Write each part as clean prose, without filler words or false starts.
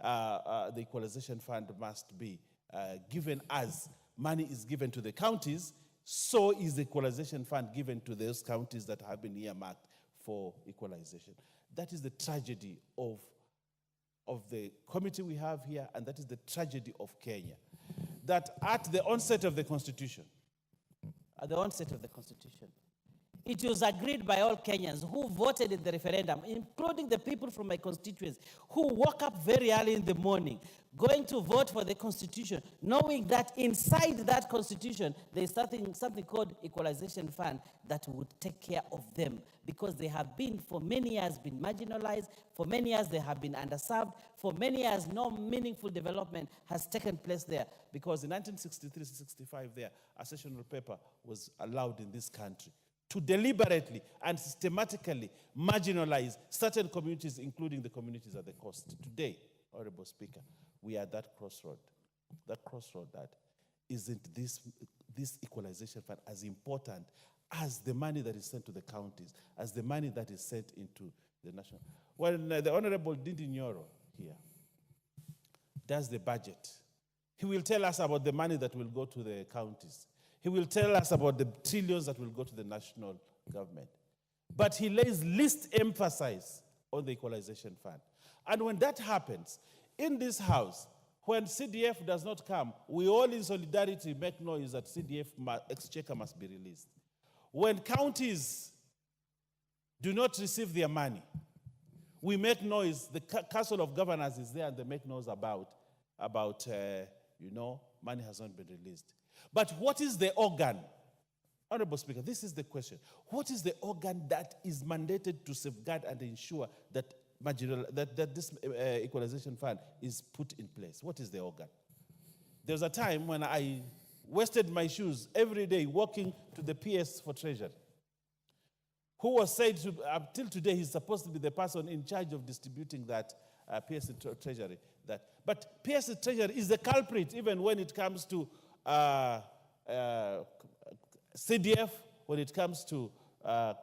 the equalization fund must be given as money is given to the counties, so is the equalization fund given to those counties that have been earmarked for equalization. That is the tragedy of the committee we have here, and that is the tragedy of Kenya. That at the onset of the Constitution, it was agreed by all Kenyans who voted in the referendum, including the people from my constituents, who woke up very early in the morning, going to vote for the Constitution, knowing that inside that Constitution, there is something called Equalization Fund that would take care of them, because they have been, for many years, been marginalized, for many years they have been underserved, for many years no meaningful development has taken place there, because in 1963-65 there, a sessional paper was allowed in this country to deliberately and systematically marginalize certain communities, including the communities at the coast. Today, Honorable Speaker, we are at that crossroad. That crossroad that isn't this equalization fund as important as the money that is sent to the counties, as the money that is sent into the national. When the Honorable Ndindi Nyoro here does the budget, he will tell us about the money that will go to the counties. He will tell us about the trillions that will go to the national government. But he lays least emphasis on the equalization fund. And when that happens, in this house, when CDF does not come, we all in solidarity make noise that CDF exchequer must be released. When counties do not receive their money, we make noise. The Council of Governors is there and they make noise about money has not been released. But what is the organ? Honorable Speaker, this is the question. What is the organ that is mandated to safeguard and ensure that this equalization fund is put in place? What is the organ? There was a time when I wasted my shoes every day walking to the PS for Treasury, who was said to, till today, he's supposed to be the person in charge of distributing that PS Treasury. But PS Treasury is the culprit even when it comes to CDF, when it comes to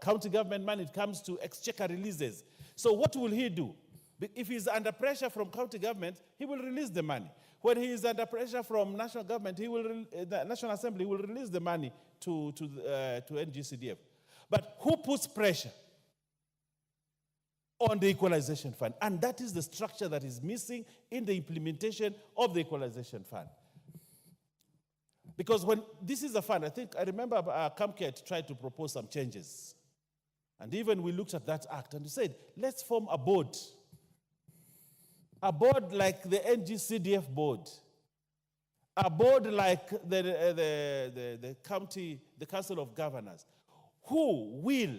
county government money, it comes to exchequer releases. So what will he do? If he's under pressure from county government, he will release the money. When he is under pressure from national government, the National Assembly will release the money to NGCDF. But who puts pressure on the equalization fund? And that is the structure that is missing in the implementation of the equalization fund. Because when this is a fund, I remember Kamket tried to propose some changes. And even we looked at that act and we said, let's form a board. A board like the NGCDF board. A board like the Council of Governors, who will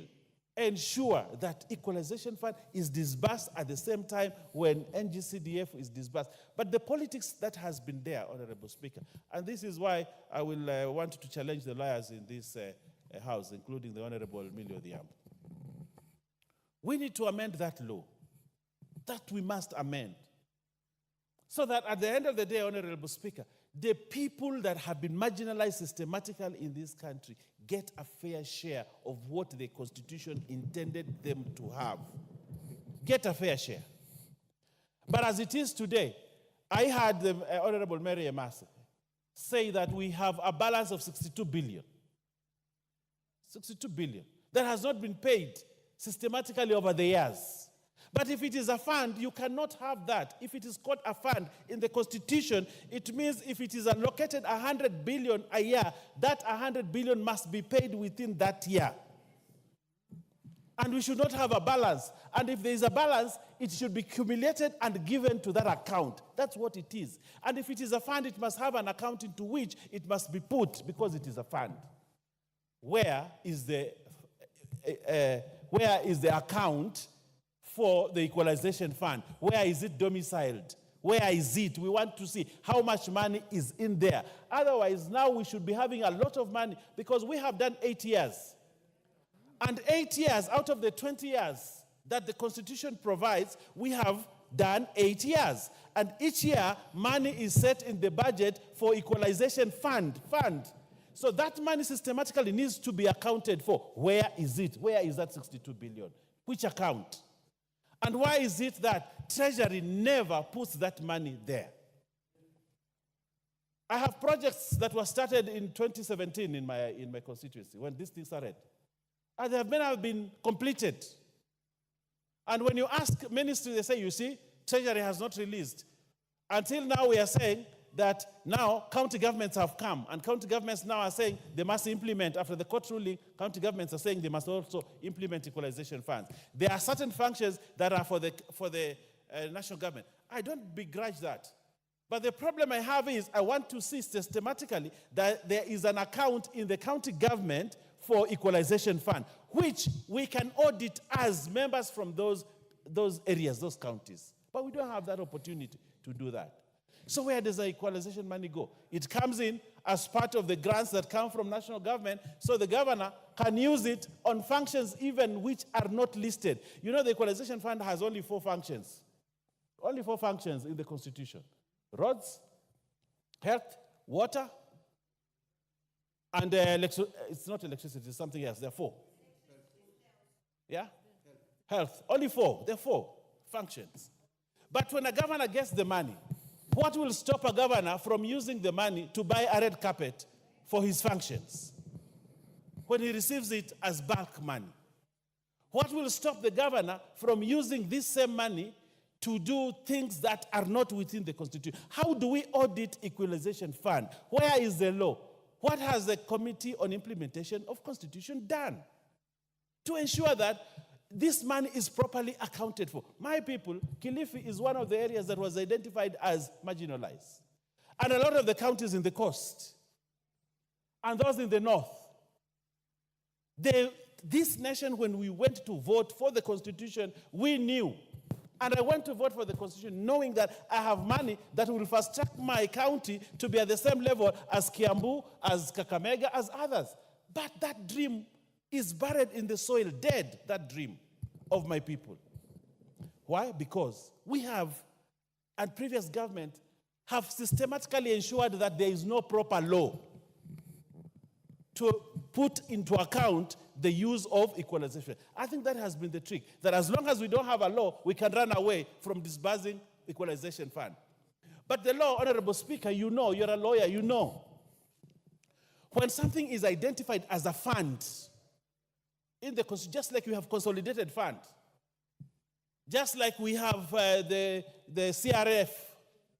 ensure that equalization fund is disbursed at the same time when NGCDF is disbursed. But the politics that has been there, Honorable Speaker, and this is why I will want to challenge the lawyers in this House, including the Honorable Emilio Odhiambo. We need to amend that law. That we must amend. So that at the end of the day, Honorable Speaker, the people that have been marginalized systematically in this country get a fair share of what the Constitution intended them to have. Get a fair share. But as it is today, I heard the Honorable Mary Emase say that we have a balance of 62 billion. 62 billion. That has not been paid systematically over the years. But if it is a fund, you cannot have that. If it is called a fund in the Constitution, it means if it is allocated 100 billion a year, that 100 billion must be paid within that year. And we should not have a balance. And if there is a balance, it should be accumulated and given to that account. That's what it is. And if it is a fund, it must have an account into which it must be put because it is a fund. Where is the account for the equalization fund? Where is it domiciled? Where is it? We want to see how much money is in there. Otherwise, now we should be having a lot of money because we have done 8 years. And 8 years out of the 20 years that the Constitution provides, we have done 8 years. And each year, money is set in the budget for equalization fund. So that money systematically needs to be accounted for. Where is it? Where is that 62 billion? Which account? And why is it that Treasury never puts that money there? I have projects that were started in 2017 in my constituency when these things started. And they have never been completed. And when you ask ministry, they say, you see, Treasury has not released. Until now, we are saying that now county governments have come, and county governments now are saying they must implement, after the court ruling, county governments are saying they must also implement equalization funds. There are certain functions that are for the national government. I don't begrudge that. But the problem I have is I want to see systematically that there is an account in the county government for equalization fund, which we can audit as members from those areas, those counties. But we don't have that opportunity to do that. So where does the equalization money go? It comes in as part of the grants that come from national government, so the governor can use it on functions even which are not listed. You know, the equalization fund has only 4 functions. Only 4 functions in the Constitution. Roads, health, water, and it's not electricity, it's something else. There are 4. Yeah? Health. Only 4. There are 4 functions. But when a governor gets the money, what will stop a governor from using the money to buy a red carpet for his functions when he receives it as bulk money? What will stop the governor from using this same money to do things that are not within the Constitution? How do we audit equalization fund? Where is the law? What has the Committee on Implementation of Constitution done to ensure that this money is properly accounted for? My people, Kilifi is one of the areas that was identified as marginalized. And a lot of the counties in the coast and those in the north. This nation, when we went to vote for the Constitution, we knew. And I went to vote for the Constitution knowing that I have money that will fast track my county to be at the same level as Kiambu, as Kakamega, as others. But that dream is buried in the soil, dead, that dream of my people. Why? Because we have, and previous government, have systematically ensured that there is no proper law to put into account the use of equalization. I think that has been the trick, that as long as we don't have a law, we can run away from disbursing equalization fund. But the law, Honorable Speaker, you know, you're a lawyer, you know. When something is identified as a fund, in the just like we have consolidated fund, just like we have the CRF,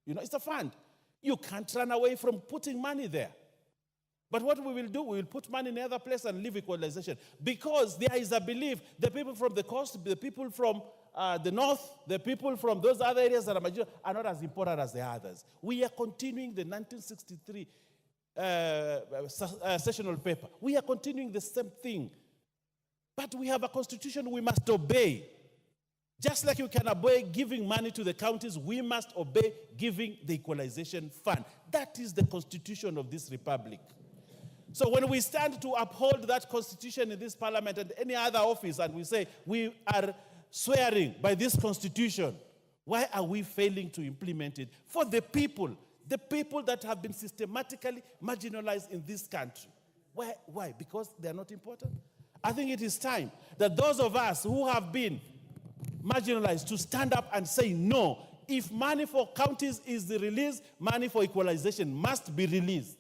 you know, it's a fund. You can't run away from putting money there. But what we will do, we will put money in another place and leave equalization. Because there is a belief, the people from the coast, the people from the north, the people from those other areas that are not as important as the others. We are continuing the 1963 sessional paper. We are continuing the same thing. But we have a constitution we must obey. Just like you can obey giving money to the counties, we must obey giving the equalization fund. That is the constitution of this republic. So when we stand to uphold that constitution in this parliament and any other office, and we say we are swearing by this constitution, why are we failing to implement it for the people that have been systematically marginalized in this country? Why? Because they are not important? I think it is time that those of us who have been marginalized to stand up and say no. If money for counties is released, money for equalization must be released.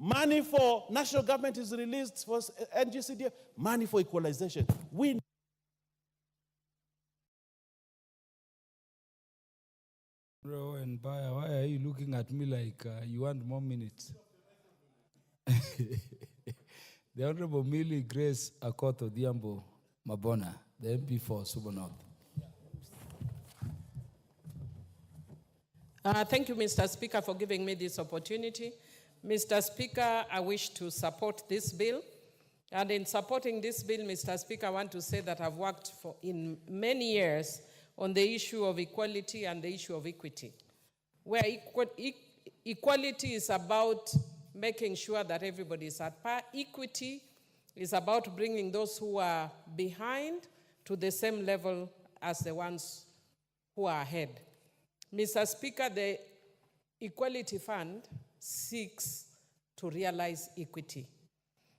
Money for national government is released for NGCDF, money for equalization. Bro and Baya, why are you looking at me like you want more minutes? The Honorable Millie Grace Akoth Odhiambo Mabona, the MP for Suba North. Thank you, Mr. Speaker, for giving me this opportunity. Mr. Speaker, I wish to support this bill. And in supporting this bill, Mr. Speaker, I want to say that I've worked in many years on the issue of equality and the issue of equity, where equality is about making sure that everybody is at par. Equity is about bringing those who are behind to the same level as the ones who are ahead. Mr. Speaker, the Equality Fund seeks to realize equity.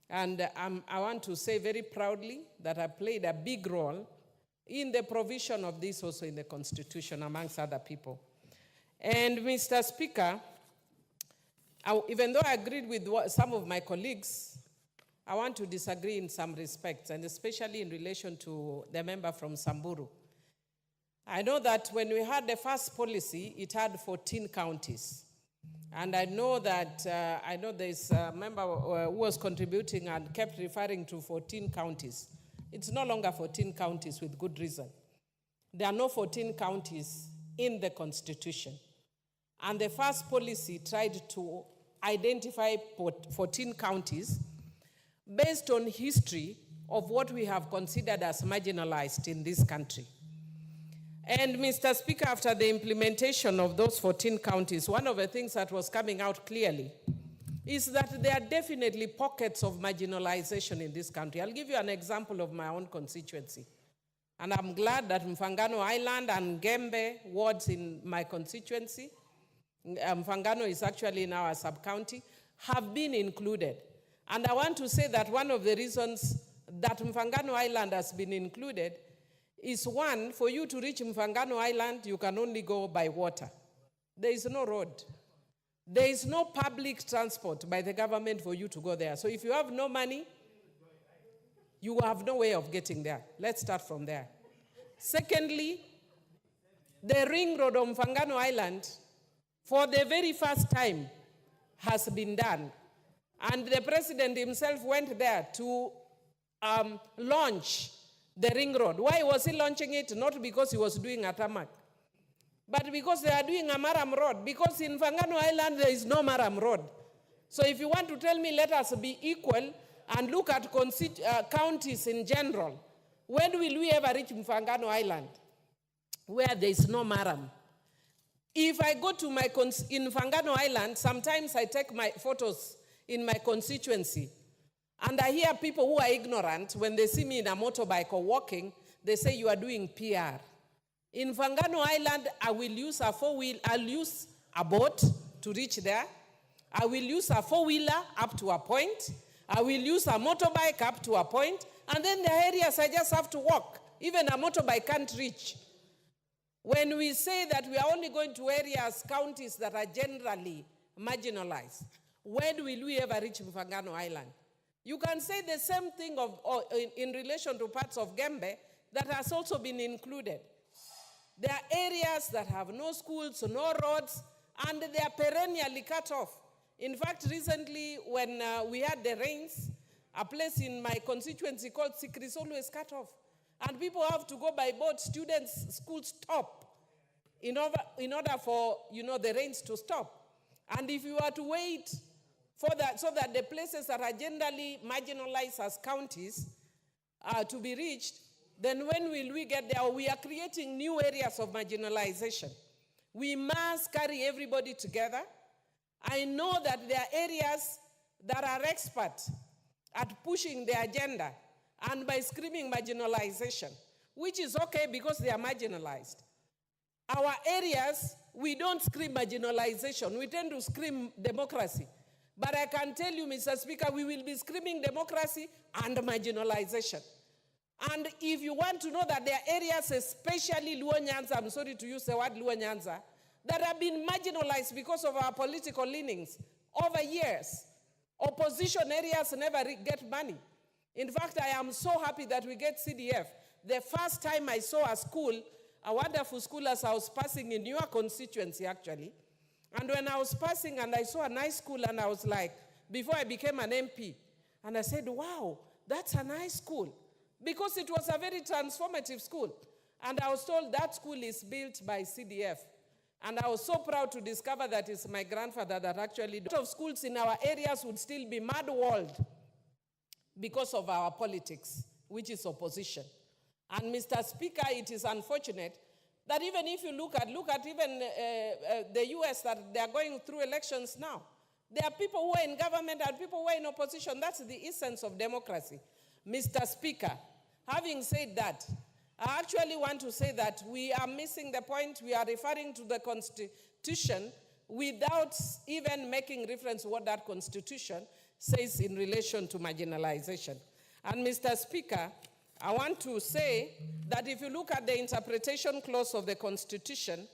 And I want to say very proudly that I played a big role in the provision of this also in the Constitution, amongst other people. And Mr. Speaker, even though I agreed with some of my colleagues, I want to disagree in some respects, and especially in relation to the member from Samburu. I know that when we had the first policy, it had 14 counties. And I know that, there's a member who was contributing and kept referring to 14 counties. It's no longer 14 counties with good reason. There are no 14 counties in the Constitution. And the first policy tried to identify 14 counties based on history of what we have considered as marginalized in this country. And Mr. Speaker, after the implementation of those 14 counties, one of the things that was coming out clearly is that there are definitely pockets of marginalization in this country. I'll give you an example of my own constituency. And I'm glad that Mfangano Island and Gembe wards in my constituency, Mfangano is actually now a sub-county, have been included. And I want to say that one of the reasons that Mfangano Island has been included is, one, for you to reach Mfangano Island, you can only go by water. There is no road. There is no public transport by the government for you to go there. So if you have no money, you have no way of getting there. Let's start from there. Secondly, the ring road on Mfangano Island, for the very first time, has been done. And the president himself went there to launch the ring road. Why was he launching it? Not because he was doing a tarmac, but because they are doing a Maram road. Because in Mfangano Island, there is no Maram road. So if you want to tell me let us be equal and look at counties in general, when will we ever reach Mfangano Island where there is no Maram? If I go to in Mfangano Island, sometimes I take my photos in my constituency, and I hear people who are ignorant, when they see me in a motorbike or walking, they say you are doing PR. In Mfangano Island, I will use I'll use a boat to reach there. I will use a four-wheeler up to a point. I will use a motorbike up to a point. And then the areas I just have to walk. Even a motorbike can't reach. When we say that we are only going to areas, counties that are generally marginalized, when will we ever reach Mfangano Island? You can say the same thing in relation to parts of Gembe that has also been included. There are areas that have no schools, no roads, and they are perennially cut off. In fact, recently when we had the rains, a place in my constituency called Sikri is always cut off. And people have to go by boat. Students' schools stop in order for the rains to stop. And if you are to wait for that, so that the places that are generally marginalized as counties to be reached, then when will we get there? We are creating new areas of marginalization. We must carry everybody together. I know that there are areas that are expert at pushing the agenda and by screaming marginalization, which is okay because they are marginalized. Our areas, we don't scream marginalization. We tend to scream democracy. But I can tell you, Mr. Speaker, we will be screaming democracy and marginalization. And if you want to know that there are areas, especially Luo Nyanza, I'm sorry to use the word Luo Nyanza, that have been marginalized because of our political leanings over years. Opposition areas never get money. In fact, I am so happy that we get CDF. The first time I saw a school, a wonderful school as I was passing in your constituency actually, and when I was passing and I saw a nice school and I was like, before I became an MP, and I said, wow, that's a nice school. Because it was a very transformative school. And I was told that school is built by CDF. And I was so proud to discover that it's my grandfather that actually did. A lot of schools in our areas would still be mud-walled because of our politics, which is opposition. And Mr. Speaker, it is unfortunate that even if you look at even the US, that they are going through elections now. There are people who are in government and people who are in opposition. That's the essence of democracy. Mr. Speaker, having said that, I actually want to say that we are missing the point. We are referring to the Constitution without even making reference to what that Constitution says in relation to marginalization. And Mr. Speaker, I want to say that if you look at the interpretation clause of the Constitution,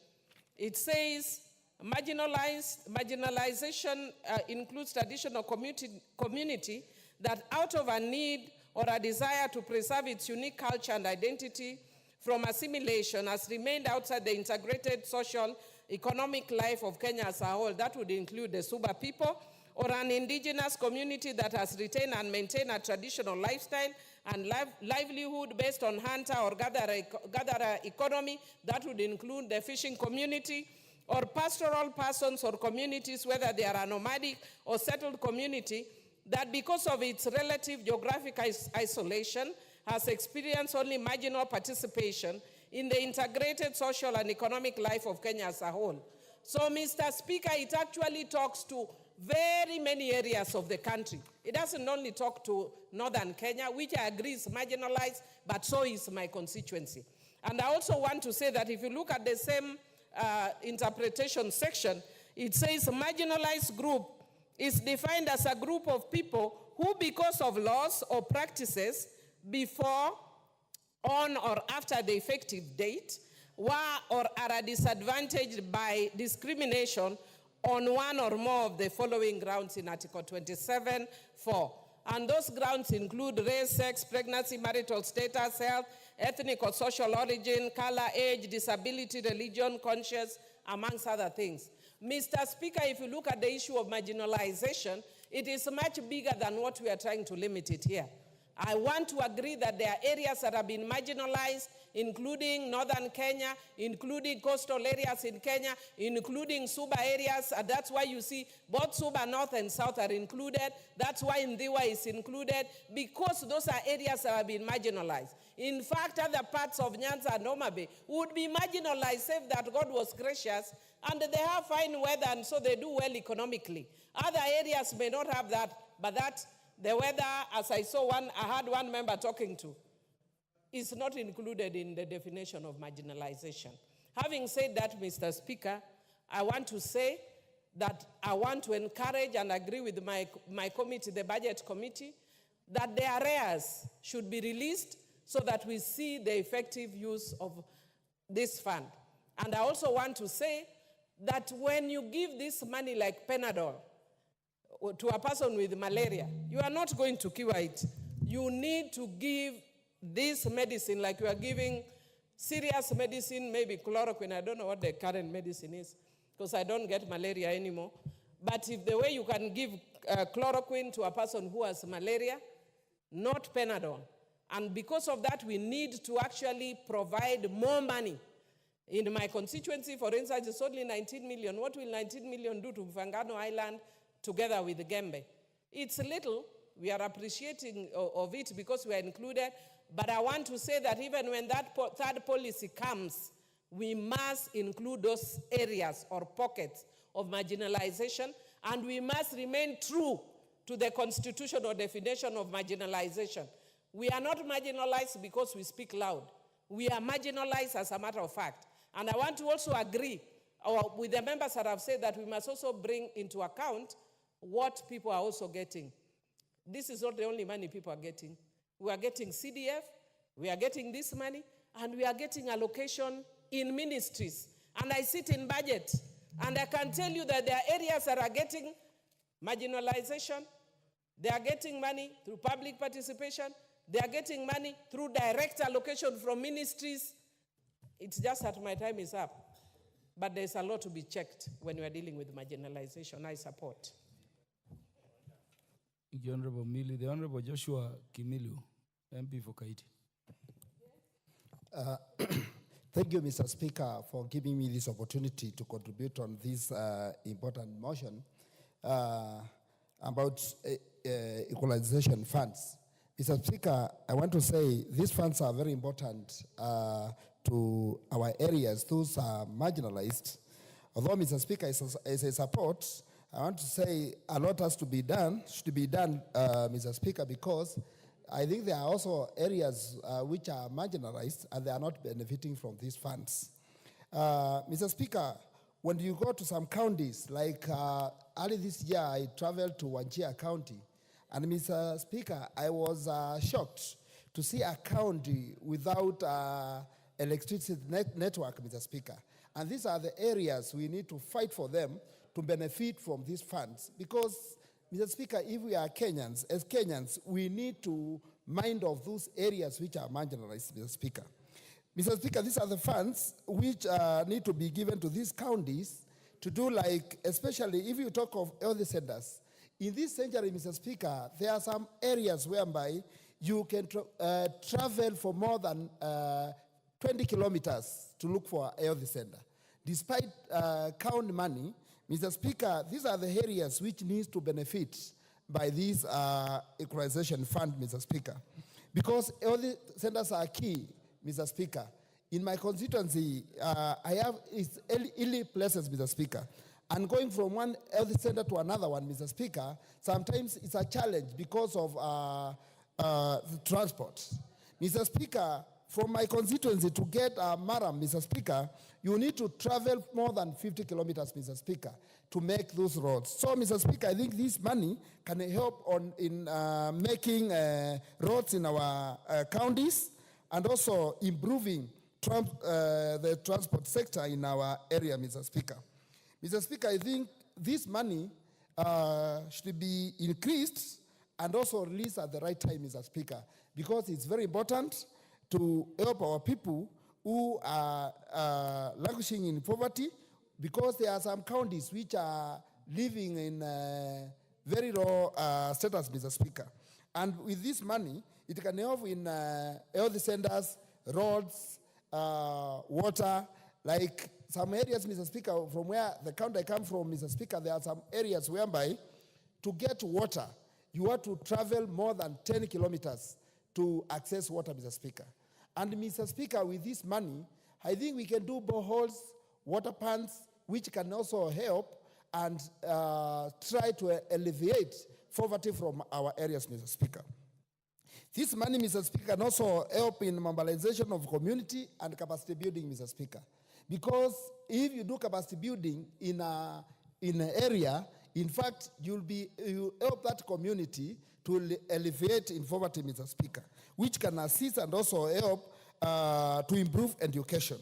it says marginalization includes traditional community that out of a need or a desire to preserve its unique culture and identity from assimilation has remained outside the integrated social economic life of Kenya as a whole. That would include the Suba people or an indigenous community that has retained and maintained a traditional lifestyle and livelihood based on hunter or gatherer economy. That would include the fishing community, or pastoral persons or communities, whether they are a nomadic or settled community, that because of its relative geographic isolation has experienced only marginal participation in the integrated social and economic life of Kenya as a whole. So, Mr. Speaker, it actually talks to very many areas of the country. It doesn't only talk to northern Kenya, which I agree is marginalized, but so is my constituency. And I also want to say that if you look at the same interpretation section, it says marginalized group is defined as a group of people who, because of laws or practices before, on, or after the effective date, were or are disadvantaged by discrimination on one or more of the following grounds in Article 27(4). And those grounds include race, sex, pregnancy, marital status, health, ethnic or social origin, color, age, disability, religion, conscience, amongst other things. Mr. Speaker, if you look at the issue of marginalization, it is much bigger than what we are trying to limit it here. I want to agree that there are areas that have been marginalized, including northern Kenya, including coastal areas in Kenya, including Suba areas. And that's why you see both Suba North and South are included. That's why Ndiwa is included, because those are areas that have been marginalized. In fact, other parts of Nyanza and Homa Bay would be marginalized, save that God was gracious, and they have fine weather, and so they do well economically. Other areas may not have that, but that the weather, as I had one member talking to, is not included in the definition of marginalization. Having said that, Mr. Speaker, I want to say that I want to encourage and agree with my committee, the Budget Committee, that the arrears should be released so that we see the effective use of this fund. And I also want to say that when you give this money like Panadol to a person with malaria, you are not going to cure it. You need to give this medicine like you are giving serious medicine, maybe chloroquine. I don't know what the current medicine is, because I don't get malaria anymore. But if the way you can give chloroquine to a person who has malaria, not Panadol. And because of that, we need to actually provide more money. In my constituency, for instance, it's only 19 million. What will 19 million do to Mfangano Island together with Gembe? It's little. We are appreciating of it because we are included. But I want to say that even when that third policy comes, we must include those areas or pockets of marginalization, and we must remain true to the constitutional definition of marginalization. We are not marginalized because we speak loud. We are marginalized as a matter of fact. And I want to also agree with the members that have said that we must also bring into account what people are also getting. This is not the only money people are getting. We are getting CDF, we are getting this money, and we are getting allocation in ministries. And I sit in budget, and I can tell you that there are areas that are getting marginalization. They are getting money through public participation. They are getting money through direct allocation from ministries. It's just that my time is up. But there's a lot to be checked when we are dealing with marginalization. I support. Thank you, Honorable Mili. The Honorable Joshua Kimilu, MP for Kaiti. Thank you, Mr. Speaker, for giving me this opportunity to contribute on this important motion about equalization funds. Mr. Speaker, I want to say these funds are very important to our areas. Those are marginalized. Although, Mr. Speaker, as a support, I want to say a lot has to be done, Mr. Speaker, because I think there are also areas which are marginalized and they are not benefiting from these funds. Mr. Speaker, when you go to some counties, like early this year, I traveled to Wajir County, and Mr. Speaker, I was shocked to see a county without electricity network, Mr. Speaker. And these are the areas we need to fight for them to benefit from these funds. Because, Mr. Speaker, if we are Kenyans, as Kenyans, we need to mind of those areas which are marginalized, Mr. Speaker. Mr. Speaker, these are the funds which need to be given to these counties to do like, especially if you talk of health centers. In this century, Mr. Speaker, there are some areas whereby you can travel for more than 20 kilometers to look for a health center. Despite county money, Mr. Speaker, these are the areas which needs to benefit by this equalization fund, Mr. Speaker. Because health centers are key, Mr. Speaker. In my constituency, I have hilly places, Mr. Speaker. And going from one health center to another one, Mr. Speaker, sometimes it's a challenge because of the transport. Mr. Speaker, from my constituency to get Maram, Mr. Speaker, you need to travel more than 50 kilometers, Mr. Speaker, to make those roads. So, Mr. Speaker, I think this money can help in making roads in our counties and also improving the transport sector in our area, Mr. Speaker. Mr. Speaker, I think this money should be increased and also released at the right time, Mr. Speaker, because it's very important to help our people who are languishing in poverty, because there are some counties which are living in very low status, Mr. Speaker. And with this money, it can help in health centers, roads, water, like some areas, Mr. Speaker, from where the county I come from, Mr. Speaker, there are some areas whereby to get water, you have to travel more than 10 kilometers to access water, Mr. Speaker. And Mr. Speaker, with this money, I think we can do boreholes, water pumps, which can also help and try to alleviate poverty from our areas, Mr. Speaker. This money, Mr. Speaker, can also help in mobilization of community and capacity building, Mr. Speaker. Because if you do capacity building in an area, in fact, you help that community to alleviate in poverty, Mr. Speaker, which can assist and also help to improve education.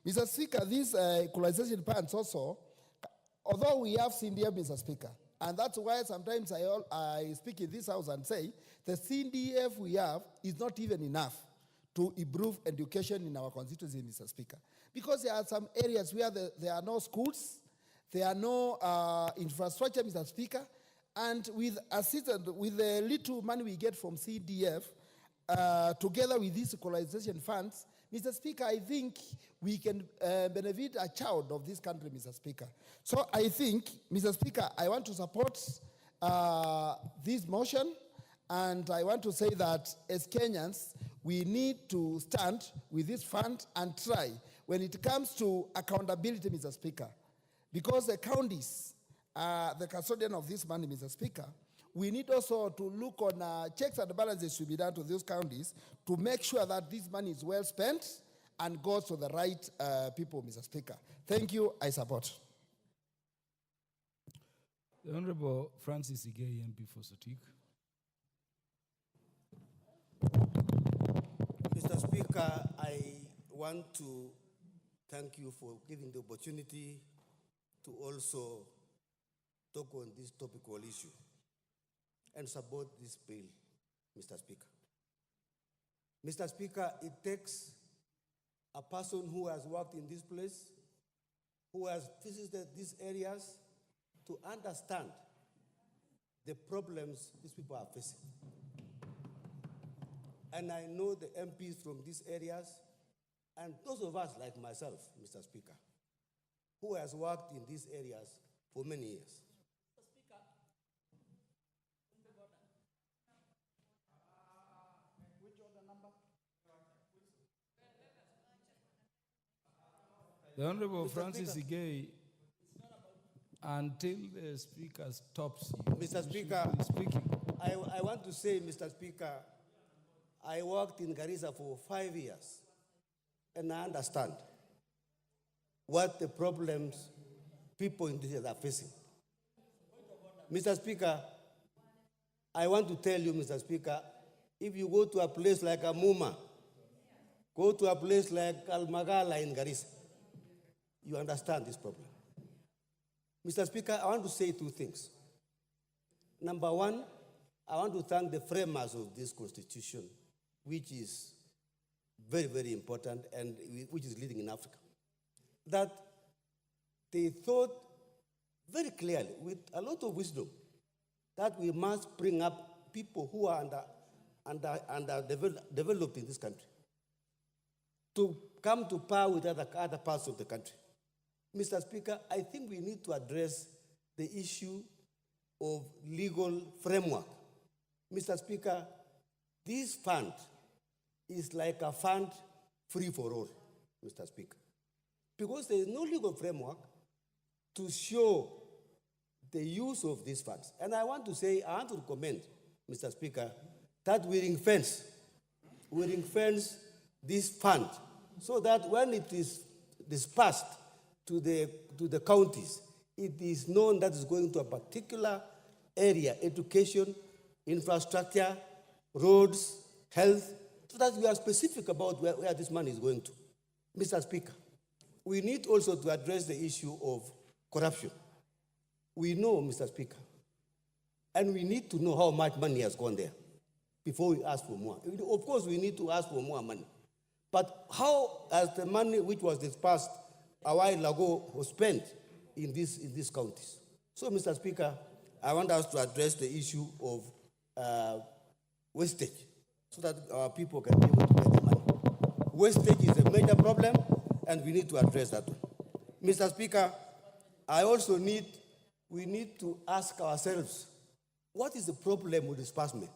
Mr. Speaker, these equalization plans also, although we have CDF, Mr. Speaker, and that's why sometimes I speak in this house and say the CDF we have is not even enough to improve education in our constituency, Mr. Speaker. Because there are some areas where there are no schools, there are no infrastructure, Mr. Speaker, and with the little money we get from CDF, together with these equalization funds, Mr. Speaker, I think we can benefit a child of this country, Mr. Speaker. So I think, Mr. Speaker, I want to support this motion, and I want to say that as Kenyans, we need to stand with this fund and try when it comes to accountability, Mr. Speaker, because the counties are the custodian of this money, Mr. Speaker. We need also to look on checks and balances should be done to those counties to make sure that this money is well spent and goes to the right people, Mr. Speaker. Thank you. I support. The Honorable Francis Igei, MP for Sotik. Mr. Speaker, I want to thank you for giving the opportunity to also talk on this topical issue and support this bill, Mr. Speaker. Mr. Speaker, it takes a person who has worked in this place, who has visited these areas, to understand the problems these people are facing. And I know the MPs from these areas, and those of us like myself, Mr. Speaker, who has worked in these areas for many years. The Honorable Francis Igei, until the Speaker stops you, Mr. Speaker, I want to say, Mr. Speaker, I worked in Garissa for 5 years, and I understand what the problems people in this area are facing. Mr. Speaker, I want to tell you, Mr. Speaker, If you go to a place like Amuma, go to a place like Almagala in Garissa, you understand this problem. Mr. Speaker, I want to say two things. Number one, I want to thank the framers of this constitution, which is very, very important and which is leading in Africa, that they thought very clearly, with a lot of wisdom, that we must bring up people who are underdeveloped in this country to come to power with other parts of the country. Mr. Speaker, I think we need to address the issue of legal framework. Mr. Speaker, this fund is like a fund free for all, Mr. Speaker, because there is no legal framework to show the use of these funds. And I want to recommend, Mr. Speaker, that we ring fence this fund so that when it is dispersed to the counties, it is known that it's going to a particular area, education, infrastructure, roads, health, so that we are specific about where this money is going to. Mr. Speaker, we need also to address the issue of corruption. We know, Mr. Speaker, and we need to know how much money has gone there before we ask for more. Of course, we need to ask for more money. But how has the money which was dispersed a while ago was spent in these counties? So, Mr. Speaker, I want us to address the issue of wastage so that our people can be able to get the money. Wastage is a major problem, and we need to address that one. Mr. Speaker, we need to ask ourselves, what is the problem with disbursement?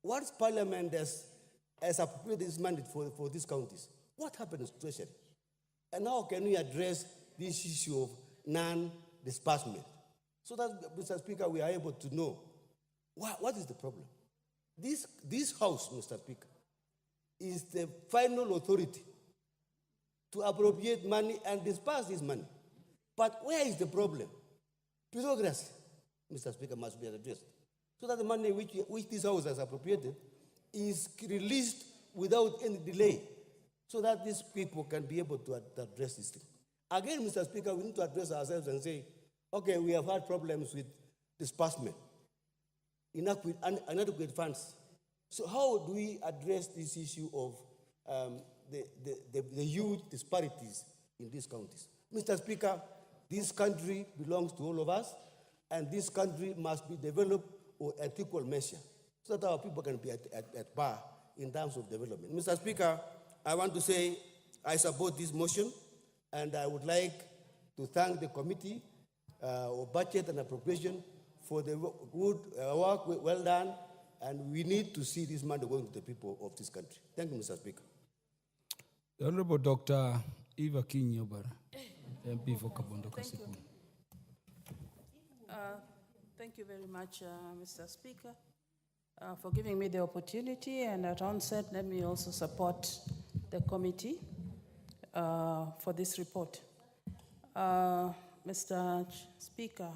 What Parliament has appropriated this mandate for these counties? What happened to Treasury? And how can we address this issue of non-disbursement? So that, Mr. Speaker, we are able to know what is the problem. This House, Mr. Speaker, is the final authority to appropriate money and disperse this money. But where is the problem? Bureaucracy, Mr. Speaker, must be addressed. So that the money which this House has appropriated is released without any delay, so that these people can be able to address this thing. Again, Mr. Speaker, we need to address ourselves and say, okay, we have had problems with disbursement, inadequate funds. So how do we address this issue of the huge disparities in these counties? Mr. Speaker, this country belongs to all of us, and this country must be developed at equal measure so that our people can be at par in terms of development. Mr. Speaker, I want to say I support this motion, and I would like to thank the Committee of Budget and Appropriation for the good work well done, and we need to see this money going to the people of this country. Thank you, Mr. Speaker. The Honorable Dr. Eva Kinyobara, MP for Kabondo Kasipu. Thank you very much, Mr. Speaker, for giving me the opportunity. And at onset, let me also support the committee for this report. Mr. Speaker,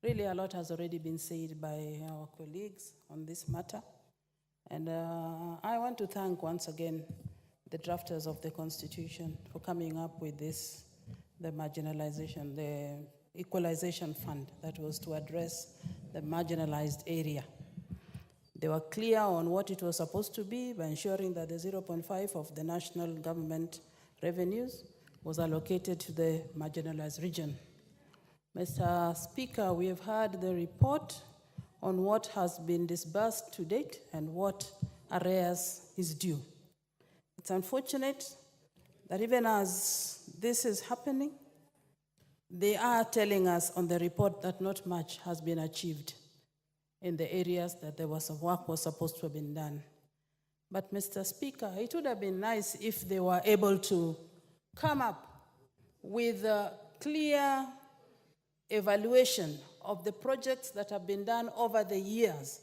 really a lot has already been said by our colleagues on this matter. And I want to thank once again the drafters of the Constitution for coming up with this, the marginalization, the equalization fund that was to address the marginalized area. They were clear on what it was supposed to be by ensuring that the 0.5 of the national government revenues was allocated to the marginalized region. Mr. Speaker, we have heard the report on what has been disbursed to date and what arrears is due. It's unfortunate that even as this is happening, they are telling us on the report that not much has been achieved in the areas that there was work was supposed to have been done. But Mr. Speaker, it would have been nice if they were able to come up with a clear evaluation of the projects that have been done over the years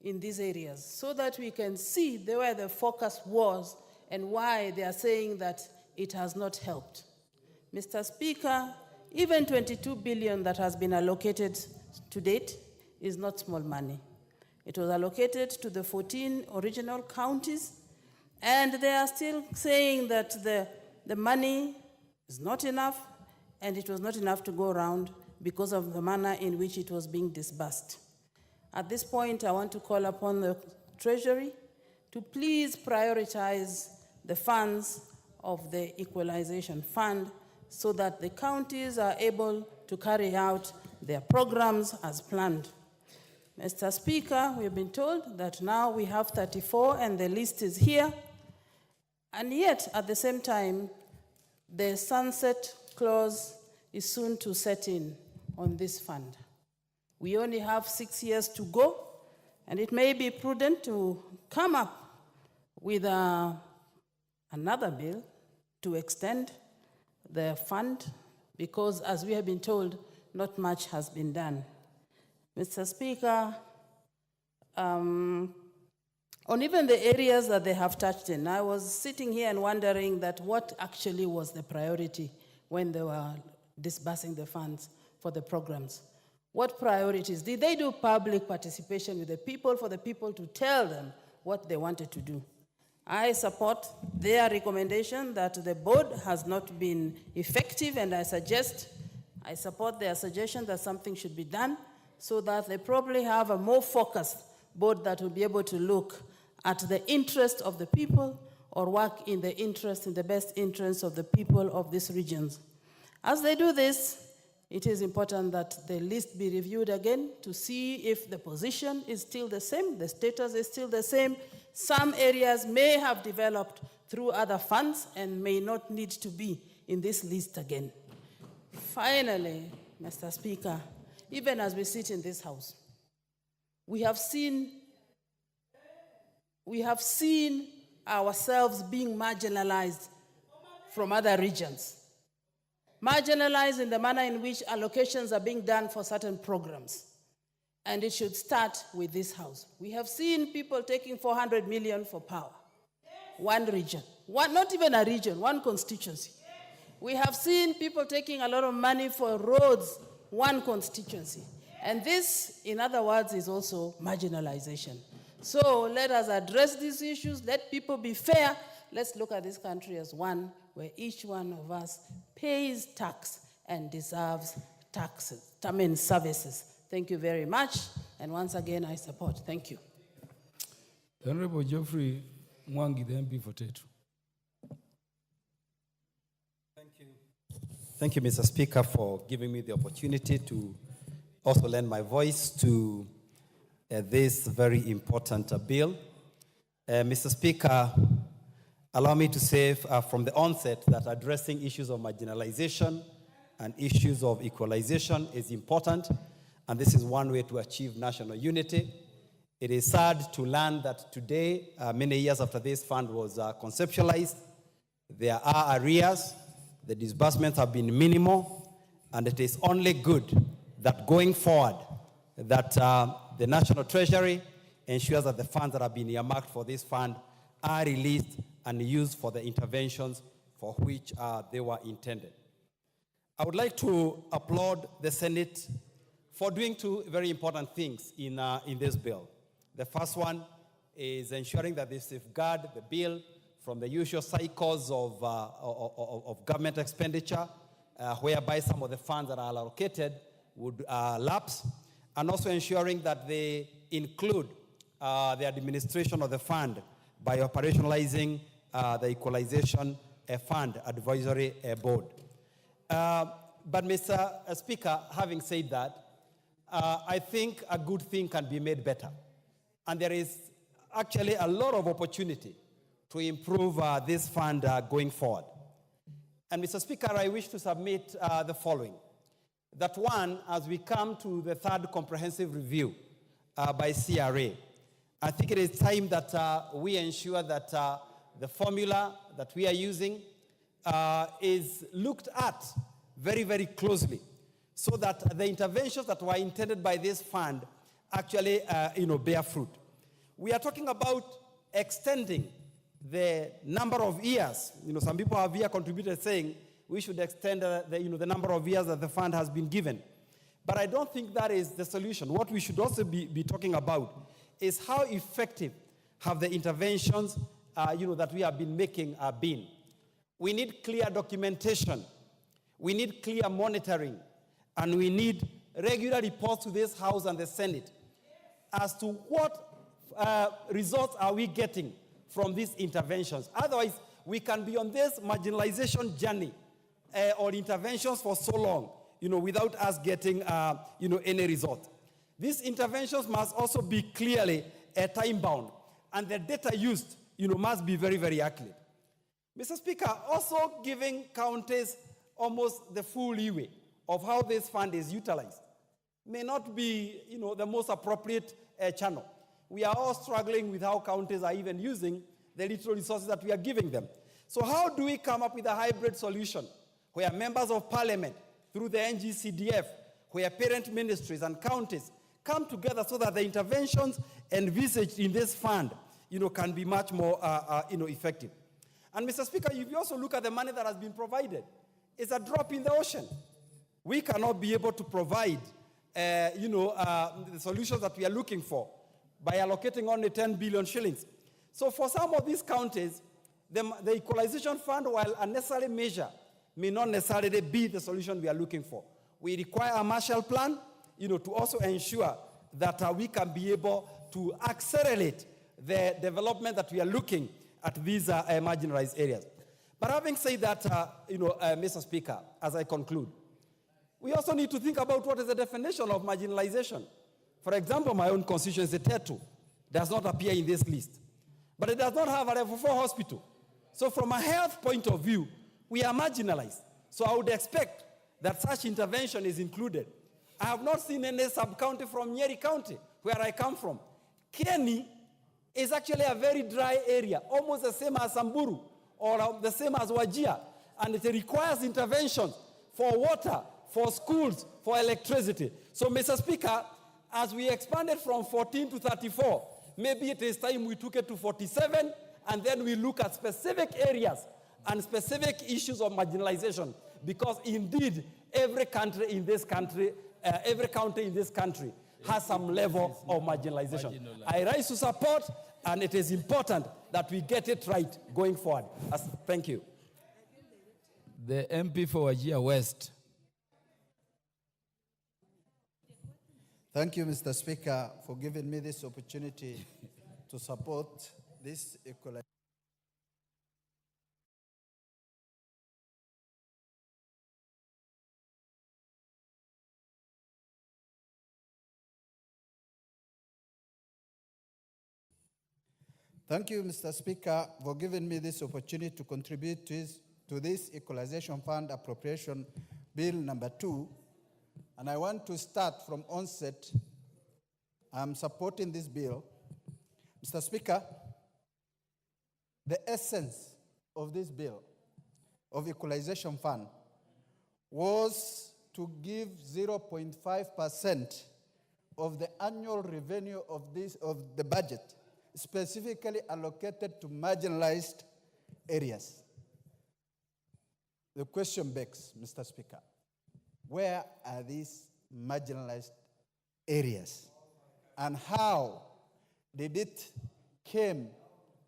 in these areas so that we can see where the focus was and why they are saying that it has not helped. Mr. Speaker, even 22 billion that has been allocated to date is not small money. It was allocated to the 14 original counties, and they are still saying that the money is not enough, and it was not enough to go around because of the manner in which it was being disbursed. At this point, I want to call upon the Treasury to please prioritize the funds of the Equalization Fund so that the counties are able to carry out their programs as planned. Mr. Speaker, we have been told that now we have 34 and the list is here, and yet at the same time, the sunset clause is soon to set in on this fund. We only have 6 years to go, and it may be prudent to come up with another bill to extend the fund, because as we have been told, not much has been done. Mr. Speaker, on even the areas that they have touched in, I was sitting here and wondering that what actually was the priority when they were disbursing the funds for the programs. What priorities? Did they do public participation with the people for the people to tell them what they wanted to do? I support their recommendation that the board has not been effective, and I support their suggestion that something should be done so that they probably have a more focused board that will be able to look at the interest of the people or work in the best interest of the people of these regions. As they do this, it is important that the list be reviewed again to see if the position is still the same, the status is still the same. Some areas may have developed through other funds and may not need to be in this list again. Finally, Mr. Speaker, even as we sit in this house, we have seen ourselves being marginalized from other regions. Marginalized in the manner in which allocations are being done for certain programs. And it should start with this house. We have seen people taking 400 million for power. One region, not even a region, one constituency. We have seen people taking a lot of money for roads, one constituency. And this, in other words, is also marginalization. So let us address these issues. Let people be fair. Let's look at this country as one where each one of us pays tax and deserves services. Thank you very much. And once again, I support. Thank you. The Honorable Geoffrey Mwangi, the MP for Tetu. Thank you, Mr. Speaker, for giving me the opportunity to also lend my voice to this very important bill. Mr. Speaker, allow me to say from the onset that addressing issues of marginalization and issues of equalization is important, and this is one way to achieve national unity. It is sad to learn that today, many years after this fund was conceptualized, there are arrears, the disbursements have been minimal, and it is only good that going forward, that the National Treasury ensures that the funds that have been earmarked for this fund are released and used for the interventions for which they were intended. I would like to applaud the Senate for doing two very important things in this bill. The first one is ensuring that they safeguard the bill from the usual cycles of government expenditure, whereby some of the funds that are allocated would lapse, and also ensuring that they include the administration of the fund by operationalizing the Equalization Fund Advisory Board. But Mr. Speaker, having said that, I think a good thing can be made better. And there is actually a lot of opportunity to improve this fund going forward. And Mr. Speaker, I wish to submit the following. That one, as we come to the third comprehensive review by CRA, I think it is time that we ensure that the formula that we are using is looked at very, very closely, so that the interventions that were intended by this fund actually bear fruit. We are talking about extending the number of years. Some people have here contributed saying we should extend the number of years that the fund has been given. But I don't think that is the solution. What we should also be talking about is how effective have the interventions that we have been making been. We need clear documentation. We need clear monitoring. And we need regular reports to this House and the Senate as to what results are we getting from these interventions. Otherwise, we can be on this marginalization journey or interventions for so long, without us getting, any result. These interventions must also be clearly time-bound, and the data used, must be very, very accurate. Mr. Speaker, also giving counties almost the full leeway of how this fund is utilized may not be, the most appropriate channel. We are all struggling with how counties are even using the little resources that we are giving them. So how do we come up with a hybrid solution where members of parliament, through the NGCDF, where parent ministries and counties come together so that the interventions envisaged in this fund, can be much more, effective. And Mr. Speaker, if you also look at the money that has been provided, it's a drop in the ocean. We cannot be able to provide, the solutions that we are looking for by allocating only 10 billion shillings. So for some of these counties, the equalization fund, while a necessary measure, may not necessarily be the solution we are looking for. We require a Marshall Plan, to also ensure that we can be able to accelerate the development that we are looking at these marginalized areas. But having said that, Mr. Speaker, as I conclude, we also need to think about what is the definition of marginalization. For example, my own constituency, Tetu, does not appear in this list. But it does not have a level 4 hospital. So from a health point of view, we are marginalized. So I would expect that such intervention is included. I have not seen any sub-county from Nyeri County, where I come from. Kieni is actually a very dry area, almost the same as Samburu, or the same as Wajir. And it requires intervention for water, for schools, for electricity. So, Mr. Speaker, as we expanded from 14 to 34, maybe it is time we took it to 47, and then we look at specific areas and specific issues of marginalization, because indeed, every county in this country has some level of marginalization. I rise to support, and it is important that we get it right going forward. Thank you. The MP for Wajir West. Thank you, Mr. Speaker, for giving me this opportunity to support this equalization. Thank you, Mr. Speaker, for giving me this opportunity to contribute to this Equalization Fund Appropriation Bill number 2. And I want to start from onset. I'm supporting this bill. Mr. Speaker, the essence of this bill, of Equalization Fund, was to give 0.5% of the annual revenue of the budget specifically allocated to marginalized areas. The question begs, Mr. Speaker, where are these marginalized areas? And how did it came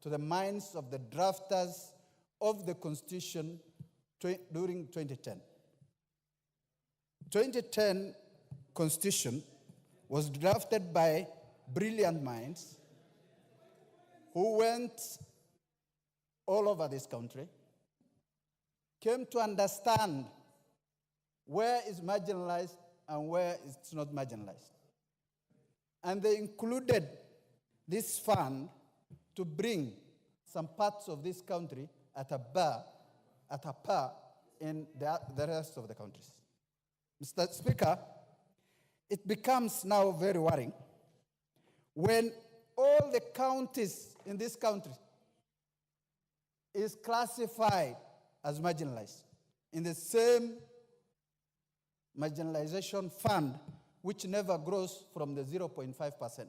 to the minds of the drafters of the Constitution during 2010? 2010 Constitution was drafted by brilliant minds who went all over this country, came to understand where is marginalized and where it's not marginalized. And they included this fund to bring some parts of this country at a par in the rest of the countries. Mr. Speaker, it becomes now very worrying when all the counties in this country is classified as marginalized in the same marginalization fund, which never grows from the 0.5%.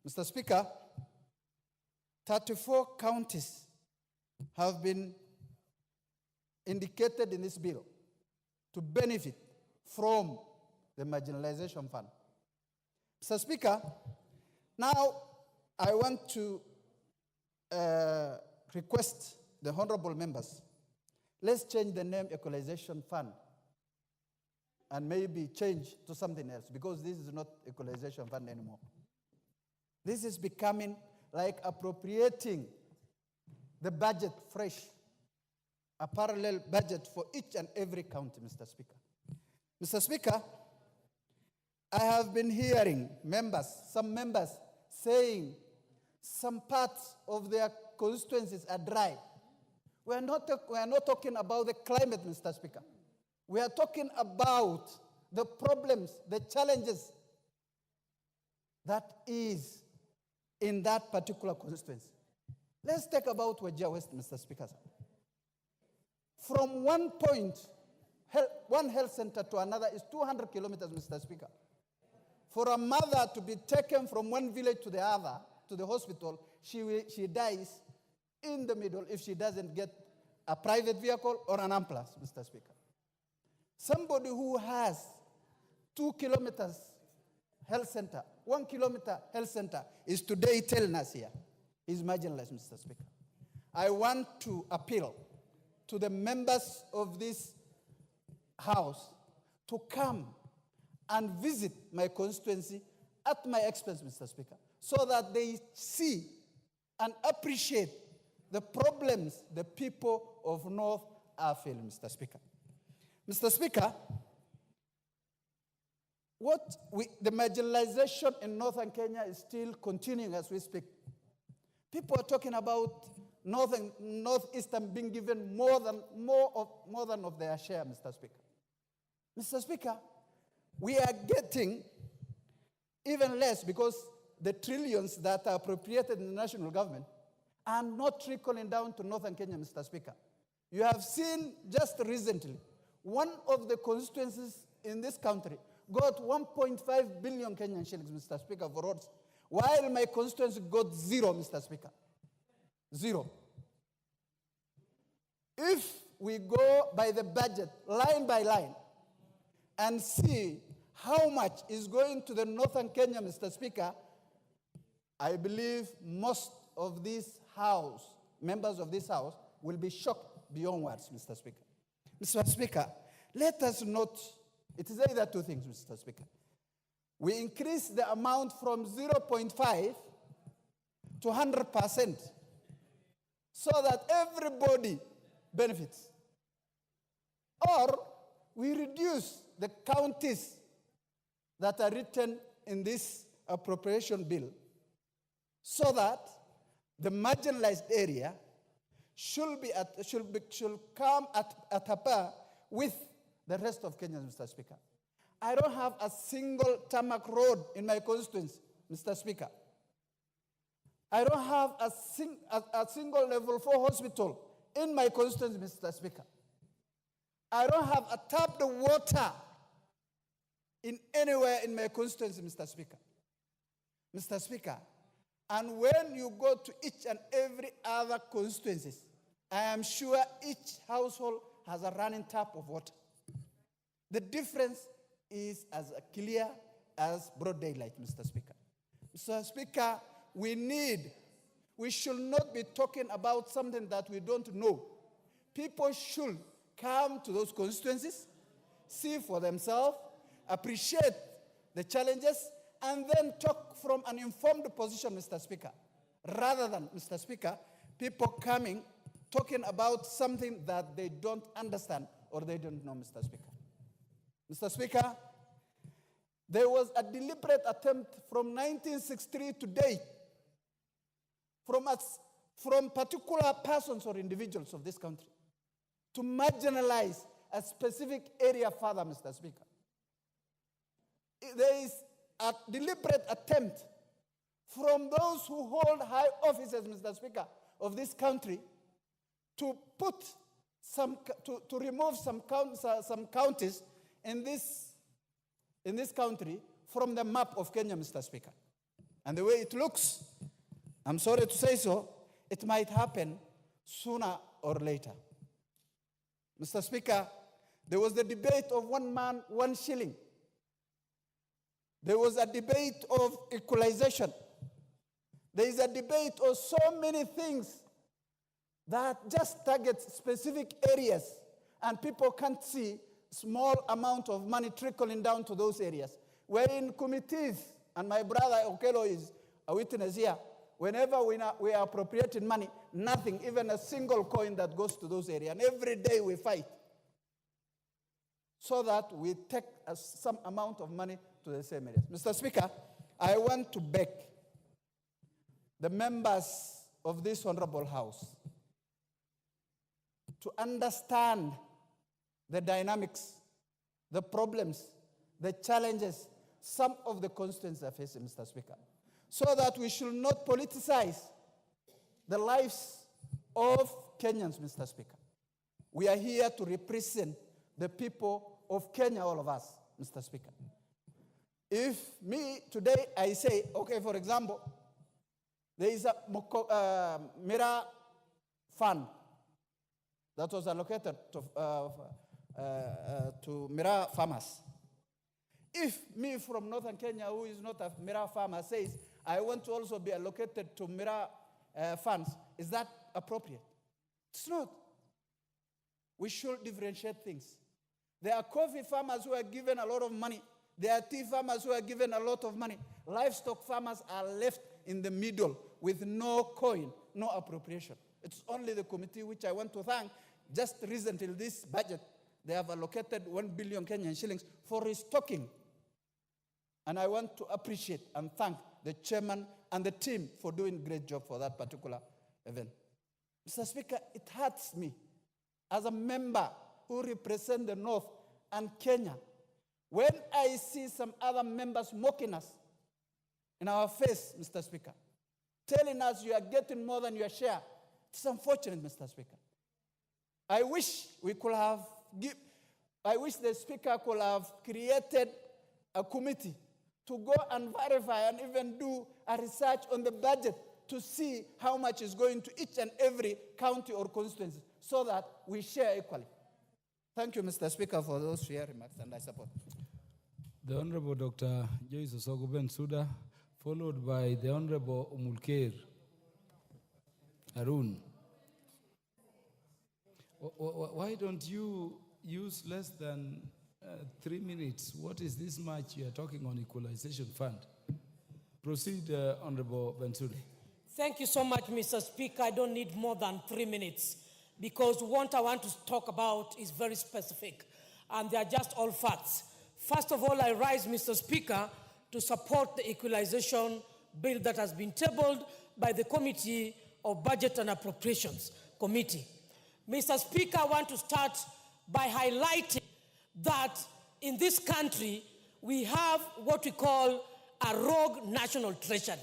Mr. Speaker, 34 counties have been indicated in this bill to benefit from the marginalization fund. Mr. Speaker, Now, I want to request the honorable members, let's change the name Equalization Fund and maybe change to something else, because this is not Equalization Fund anymore. This is becoming like appropriating the budget fresh, a parallel budget for each and every county, Mr. Speaker. Mr. Speaker, I have been hearing some members saying some parts of their constituencies are dry. We are not talking about the climate, Mr. Speaker. We are talking about the problems, the challenges that is in that particular constituency. Let's talk about Wajir West, Mr. Speaker. From one point, one health center to another is 200 kilometers, Mr. Speaker. For a mother to be taken from one village to the other, to the hospital, she dies in the middle if she doesn't get a private vehicle or an ambulance, Mr. Speaker. Somebody who has 2 kilometers health center, 1 kilometer health center is today telling us here, is marginalized, Mr. Speaker. I want to appeal to the members of this House to come and visit my constituency at my expense, Mr. Speaker, so that they see and appreciate the problems the people of North are feeling, Mr. Speaker. Mr. Speaker, the marginalization in northern Kenya is still continuing as we speak. People are talking about northeastern being given more than of their share, Mr. Speaker. Mr. Speaker, we are getting even less because the trillions that are appropriated in the national government are not trickling down to northern Kenya, Mr. Speaker. You have seen just recently, one of the constituencies in this country got 1.5 billion Kenyan shillings, Mr. Speaker, for roads, while my constituency got zero, Mr. Speaker. Zero. If we go by the budget, line by line, and see how much is going to the northern Kenya, Mr. Speaker, I believe most of this House, members of this House, will be shocked beyond words, Mr. Speaker. Mr. Speaker, let us not, it is either two things, Mr. Speaker. We increase the amount from 0.5 to 100% so that everybody benefits. Or we reduce the counties that are written in this appropriation bill so that the marginalized area should come at a par with the rest of Kenya, Mr. Speaker. I don't have a single tarmac road in my constituency, Mr. Speaker. I don't have a single level 4 hospital in my constituency, Mr. Speaker. I don't have a tapped water in anywhere in my constituency, Mr. Speaker. Mr. Speaker, and when you go to each and every other constituencies, I am sure each household has a running tap of water. The difference is as clear as broad daylight, Mr. Speaker. Mr. Speaker, we should not be talking about something that we don't know. People should come to those constituencies, see for themselves, appreciate the challenges, and then talk from an informed position, Mr. Speaker, rather than, Mr. Speaker, people coming, talking about something that they don't understand or they don't know, Mr. Speaker. Mr. Speaker, there was a deliberate attempt from 1963 to date from particular persons or individuals of this country to marginalize a specific area further, Mr. Speaker. There is a deliberate attempt from those who hold high offices, Mr. Speaker, of this country to remove some counties in this country from the map of Kenya, Mr. Speaker. And the way it looks, I'm sorry to say so, it might happen sooner or later. Mr. Speaker, there was the debate of 1 man, 1 shilling. There was a debate of equalization. There is a debate of so many things that just target specific areas, and people can't see small amount of money trickling down to those areas. We're in committees, and my brother Okello is a witness here. Whenever we are appropriating money, nothing, even a single coin that goes to those areas. And every day we fight so that we take some amount of money to the same areas. Mr. Speaker, I want to beg the members of this honorable House to understand the dynamics, the problems, the challenges some of the constituents are facing, Mr. Speaker, so that we should not politicize the lives of Kenyans, Mr. Speaker. We are here to represent the people of Kenya, all of us, Mr. Speaker. If me, today, I say, okay, for example, there is a Mira fund that was allocated to Mira farmers. If me from Northern Kenya, who is not a Mira farmer, says, I want to also be allocated to Mira funds, is that appropriate? It's not. We should differentiate things. There are coffee farmers who are given a lot of money. There are tea farmers who are given a lot of money. Livestock farmers are left in the middle with no coin, no appropriation. It's only the committee, which I want to thank. Just recently, this budget, they have allocated 1 billion Kenyan shillings for restocking. And I want to appreciate and thank the chairman and the team for doing a great job for that particular event. Mr. Speaker, it hurts me as a member who represent the North and Kenya when I see some other members mocking us in our face, Mr. Speaker, telling us you are getting more than your share. It's unfortunate, Mr. Speaker. I wish the Speaker could have created a committee to go and verify and even do a research on the budget to see how much is going to each and every county or constituency so that we share equally. Thank you, Mr. Speaker, for those fair remarks, and I support. The Honorable Dr. Joyce Osogo Bensouda, followed by the Honorable Omulker Arun. Why don't you use less than 3 minutes? What is this much you are talking on equalization fund? Proceed, Honorable Bensouda. Thank you so much, Mr. Speaker. I don't need more than 3 minutes because what I want to talk about is very specific and they are just all facts. First of all, I rise, Mr. Speaker, to support the equalization bill that has been tabled by the Committee of Budget and Appropriations Committee. Mr. Speaker, I want to start by highlighting that in this country, we have what we call a rogue national treasury.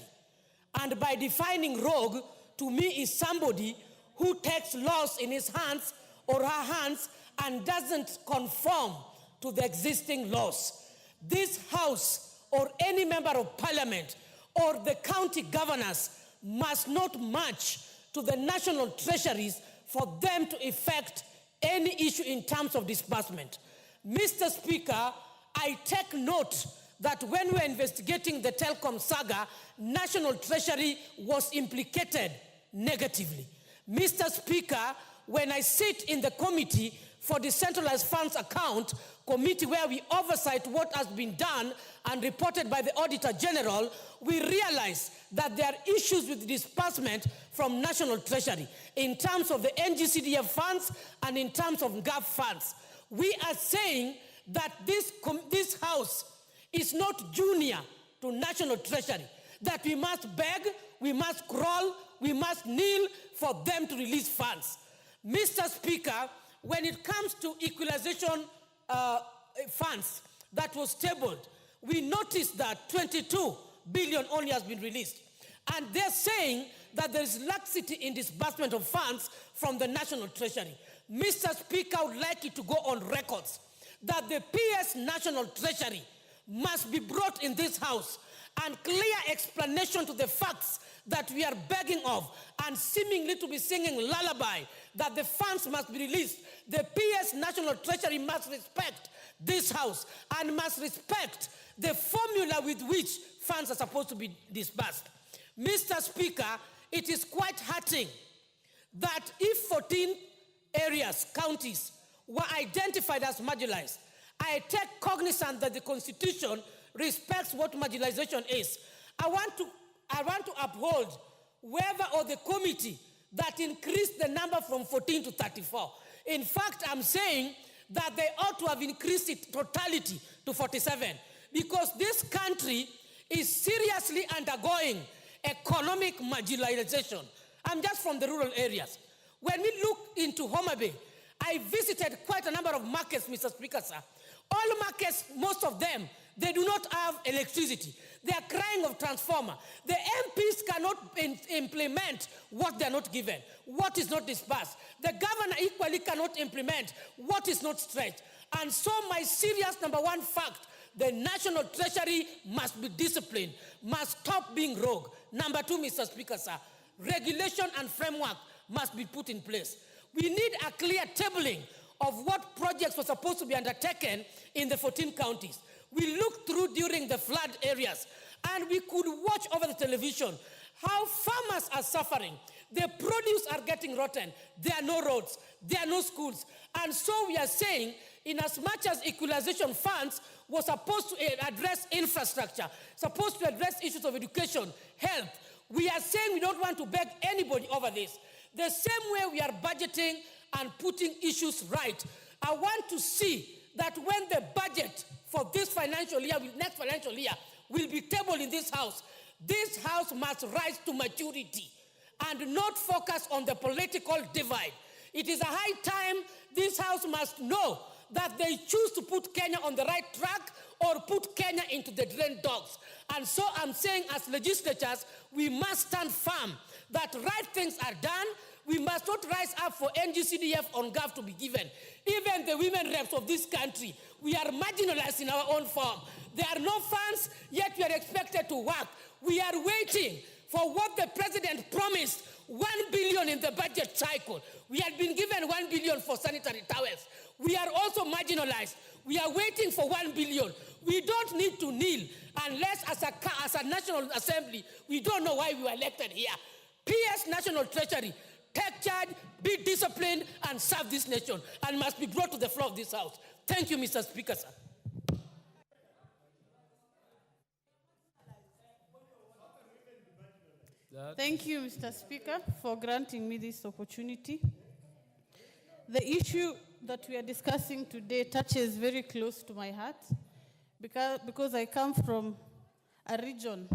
And by defining rogue, to me, is somebody who takes laws in his hands or her hands and doesn't conform to the existing laws. This House or any member of Parliament or the county governors must not match to the national treasuries for them to effect any issue in terms of disbursement. Mr. Speaker, I take note that when we're investigating the Telkom saga, National Treasury was implicated negatively. Mr. Speaker, when I sit in the committee for the Centralized Funds Account Committee where we oversight what has been done and reported by the Auditor General, we realize that there are issues with disbursement from National Treasury in terms of the NGCDF funds and in terms of GAF funds. We are saying that this House is not junior to National Treasury, that we must beg, we must crawl, we must kneel for them to release funds. Mr. Speaker, when it comes to equalization funds that was tabled, we noticed that 22 billion only has been released. And they're saying that there is laxity in disbursement of funds from the National Treasury. Mr. Speaker, I would like you to go on records that the PS National Treasury must be brought in this House and clear explanation to the facts that we are begging of and seemingly to be singing lullaby that the funds must be released. The PS National Treasury must respect this House and must respect the formula with which funds are supposed to be disbursed. Mr. Speaker, it is quite hurting that if 14 areas, counties, were identified as marginalized, I take cognizance that the Constitution respects what marginalization is. I want to uphold whoever or the committee that increased the number from 14 to 34. In fact, I'm saying that they ought to have increased it totality to 47 because this country is seriously undergoing economic marginalization. I'm just from the rural areas. When we look into Homa Bay, I visited quite a number of markets, Mr. Speaker, sir. All markets, most of them, they do not have electricity. They are crying of transformer. The MPs cannot implement what they are not given, what is not dispersed. The governor equally cannot implement what is not stretched. And so my serious number one fact, the National Treasury must be disciplined, must stop being rogue. Number two, Mr. Speaker, sir, regulation and framework must be put in place. We need a clear tabling of what projects were supposed to be undertaken in the 14 counties. We looked through during the flood areas, and we could watch over the television how farmers are suffering. Their produce are getting rotten. There are no roads. There are no schools. And so we are saying, in as much as equalization funds were supposed to address infrastructure, supposed to address issues of education, health, we are saying we don't want to beg anybody over this. The same way we are budgeting and putting issues right, I want to see that when the budget for this financial year, next financial year, will be tabled in this house must rise to maturity and not focus on the political divide. It is a high time this house must know that they choose to put Kenya on the right track or put Kenya into the drain dogs. And so I'm saying as legislatures, we must stand firm that right things are done. We must not rise up for NGCDF on GAF to be given. Even the women reps of this country, we are marginalized in our own form. There are no funds, yet we are expected to work. We are waiting for what the president promised, 1 billion in the budget cycle. We had been given 1 billion for sanitary towels. We are also marginalized. We are waiting for 1 billion. We don't need to kneel unless as a National Assembly, we don't know why we were elected here. PS National Treasury, take charge, be disciplined, and serve this nation, and must be brought to the floor of this house. Thank you, Mr. Speaker, sir. Thank you, Mr. Speaker, for granting me this opportunity. The issue that we are discussing today touches very close to my heart because I come from a region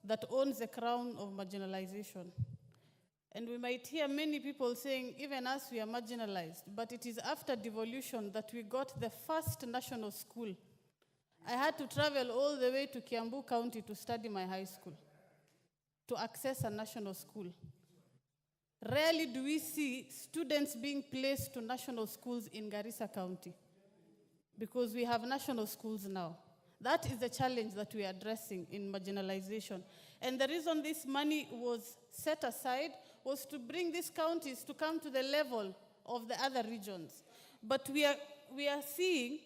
that owns the crown of marginalization. And we might hear many people saying, even us, we are marginalized. But it is after devolution that we got the first national school. I had to travel all the way to Kiambu County to study my high school, to access a national school. Rarely do we see students being placed to national schools in Garissa County because we have national schools now. That is the challenge that we are addressing in marginalization. And the reason this money was set aside was to bring these counties to come to the level of the other regions. But we are seeing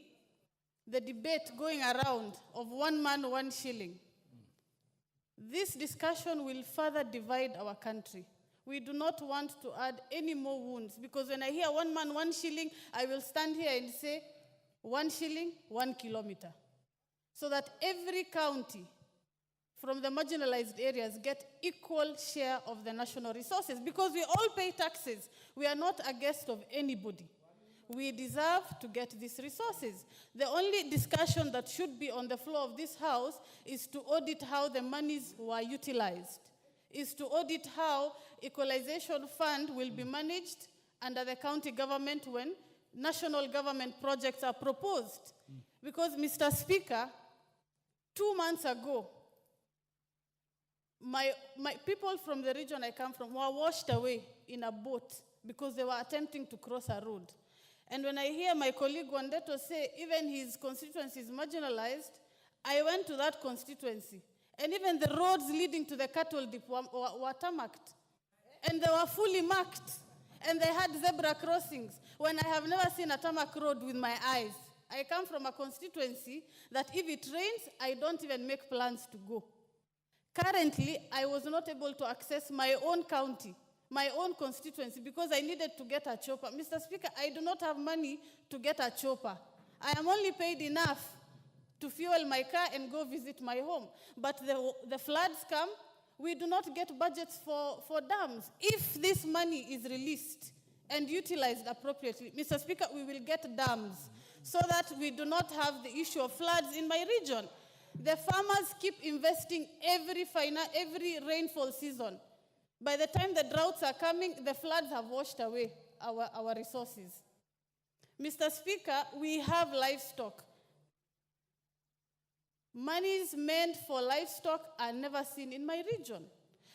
the debate going around of 1 man, 1 shilling. This discussion will further divide our country. We do not want to add any more wounds because when I hear 1 man, 1 shilling, I will stand here and say 1 shilling, 1 kilometer. So that every county from the marginalized areas get equal share of the national resources because we all pay taxes. We are not a guest of anybody. We deserve to get these resources. The only discussion that should be on the floor of this house is to audit how the monies were utilized, is to audit how equalization fund will be managed under the county government when national government projects are proposed. Because, Mr. Speaker, 2 months ago, my people from the region I come from were washed away in a boat because they were attempting to cross a road. And when I hear my colleague Wandeto say even his constituency is marginalized, I went to that constituency. And even the roads leading to the cattle dip were tarmacked. And they were fully marked. And they had zebra crossings when I have never seen a tarmac road with my eyes. I come from a constituency that if it rains, I don't even make plans to go. Currently, I was not able to access my own county, my own constituency, because I needed to get a chopper. Mr. Speaker, I do not have money to get a chopper. I am only paid enough to fuel my car and go visit my home. But the floods come, we do not get budgets for dams. If this money is released and utilized appropriately, Mr. Speaker, we will get dams so that we do not have the issue of floods in my region. The farmers keep investing every rainfall season. By the time the droughts are coming, the floods have washed away our resources. Mr. Speaker, we have livestock. Monies meant for livestock are never seen in my region.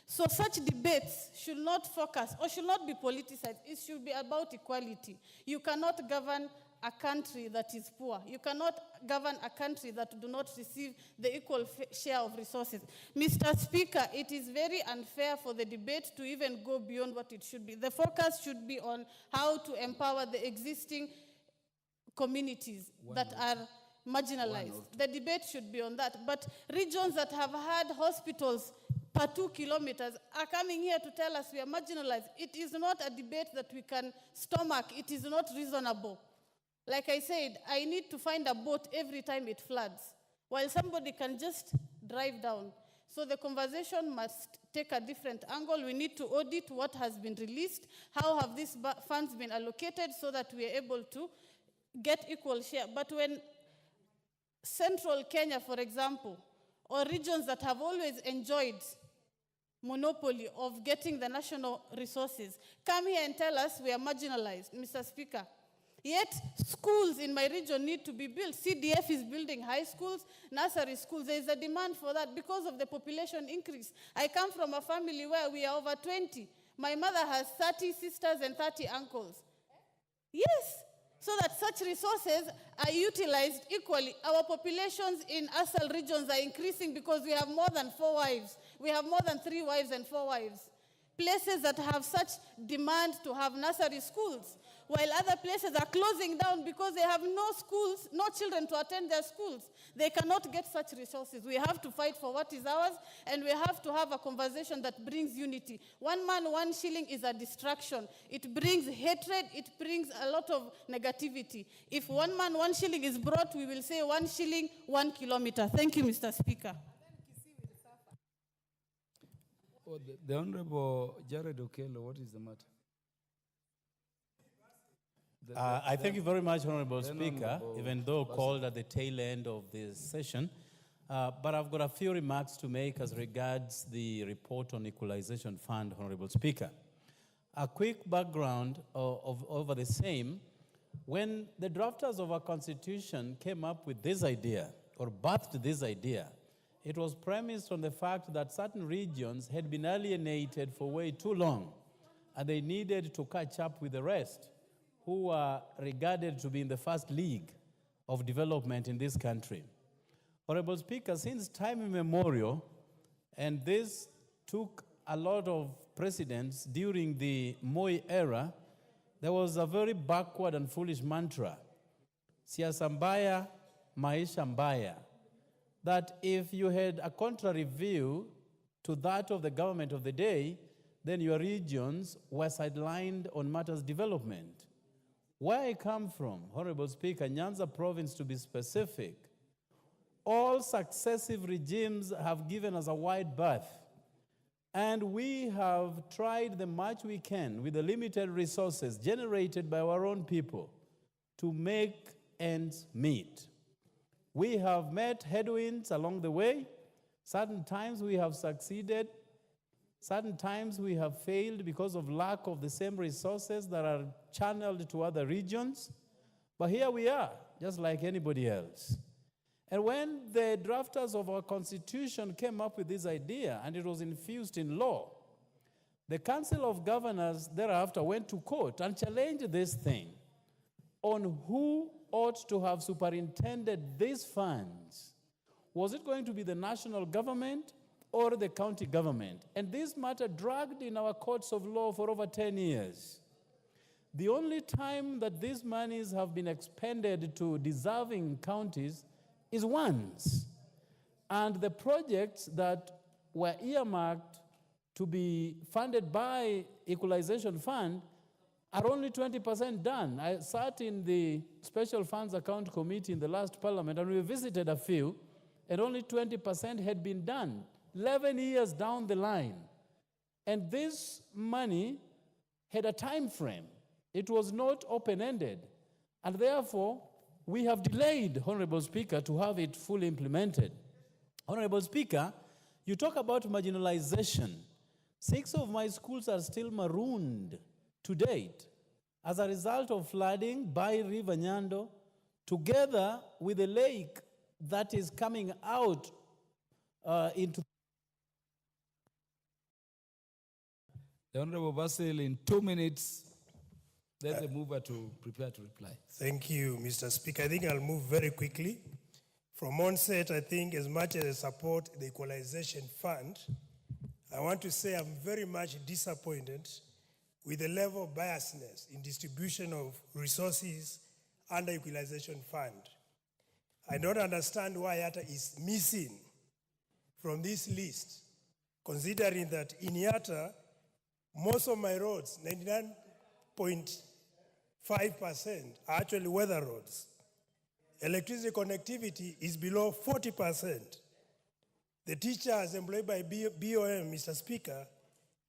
So such debates should not focus or should not be politicized. It should be about equality. You cannot govern a country that is poor. You cannot govern a country that do not receive the equal share of resources. Mr. Speaker, it is very unfair for the debate to even go beyond what it should be. The focus should be on how to empower the existing communities that are marginalized. The debate should be on that. But regions that have had hospitals per 2 kilometers are coming here to tell us we are marginalized. It is not a debate that we can stomach. It is not reasonable. Like I said, I need to find a boat every time it floods, while somebody can just drive down. So the conversation must take a different angle. We need to audit what has been released. How have these funds been allocated so that we are able to get equal share? But when Central Kenya, for example, or regions that have always enjoyed monopoly of getting the national resources, come here and tell us we are marginalized, Mr. Speaker. Yet schools in my region need to be built. CDF is building high schools, nursery schools. There is a demand for that because of the population increase. I come from a family where we are over 20. My mother has 30 sisters and 30 uncles. Yes, so that such resources are utilized equally. Our populations in ASAL regions are increasing because we have more than 4 wives. We have more than 3 wives and 4 wives. Places that have such demand to have nursery schools, while other places are closing down because they have no schools, no children to attend their schools. They cannot get such resources. We have to fight for what is ours, and we have to have a conversation that brings unity. 1 man, 1 shilling is a distraction. It brings hatred. It brings a lot of negativity. If 1 man, 1 shilling is brought, we will say 1 shilling, 1 kilometer. Thank you, Mr. Speaker. Oh, the Honorable Jared Okello, what is the matter? I thank you very much, Honorable Speaker, Honorable even though called at the tail end of this session. But I've got a few remarks to make as regards the report on Equalization Fund, Honorable Speaker. A quick background over the same. When the drafters of our Constitution came up with this idea, or birthed this idea, it was premised on the fact that certain regions had been alienated for way too long, and they needed to catch up with the rest, who are regarded to be in the first league of development in this country. Honorable Speaker, since time immemorial, and this took a lot of precedence during the Moi era, there was a very backward and foolish mantra, siasa mbaya, maisha mbaya, that if you had a contrary view to that of the government of the day, then your regions were sidelined on matters development. Where I come from, Honorable Speaker, Nyanza province to be specific, all successive regimes have given us a wide berth. And we have tried the much we can with the limited resources generated by our own people to make ends meet. We have met headwinds along the way. Certain times we have succeeded. Certain times we have failed because of lack of the same resources that are channeled to other regions. But here we are, just like anybody else. And when the drafters of our Constitution came up with this idea, and it was infused in law, the Council of Governors thereafter went to court and challenged this thing on who ought to have superintended these funds. Was it going to be the national government or the county government? And this matter dragged in our courts of law for over 10 years. The only time that these monies have been expended to deserving counties is once. And the projects that were earmarked to be funded by Equalization Fund are only 20% done. I sat in the Special Funds Account Committee in the last Parliament, and we visited a few, and only 20% had been done, 11 years down the line. And this money had a time frame. It was not open-ended. And therefore, we have delayed, Honorable Speaker, to have it fully implemented. Honorable Speaker, you talk about marginalization. 6 of my schools are still marooned to date as a result of flooding by River Nyando, together with a lake that is coming out into. The Honorable Basil, in 2 minutes, let the mover to prepare to reply. Thank you, Mr. Speaker. I think I'll move very quickly. From onset, I think as much as I support the Equalization Fund, I want to say I'm very much disappointed with the level of biasness in distribution of resources under Equalization Fund. I don't understand why Yatta is missing from this list, considering that in Yatta, most of my roads, 99.5%, are actually weather roads. Electricity connectivity is below 40%. The teachers employed by BOM, Mr. Speaker,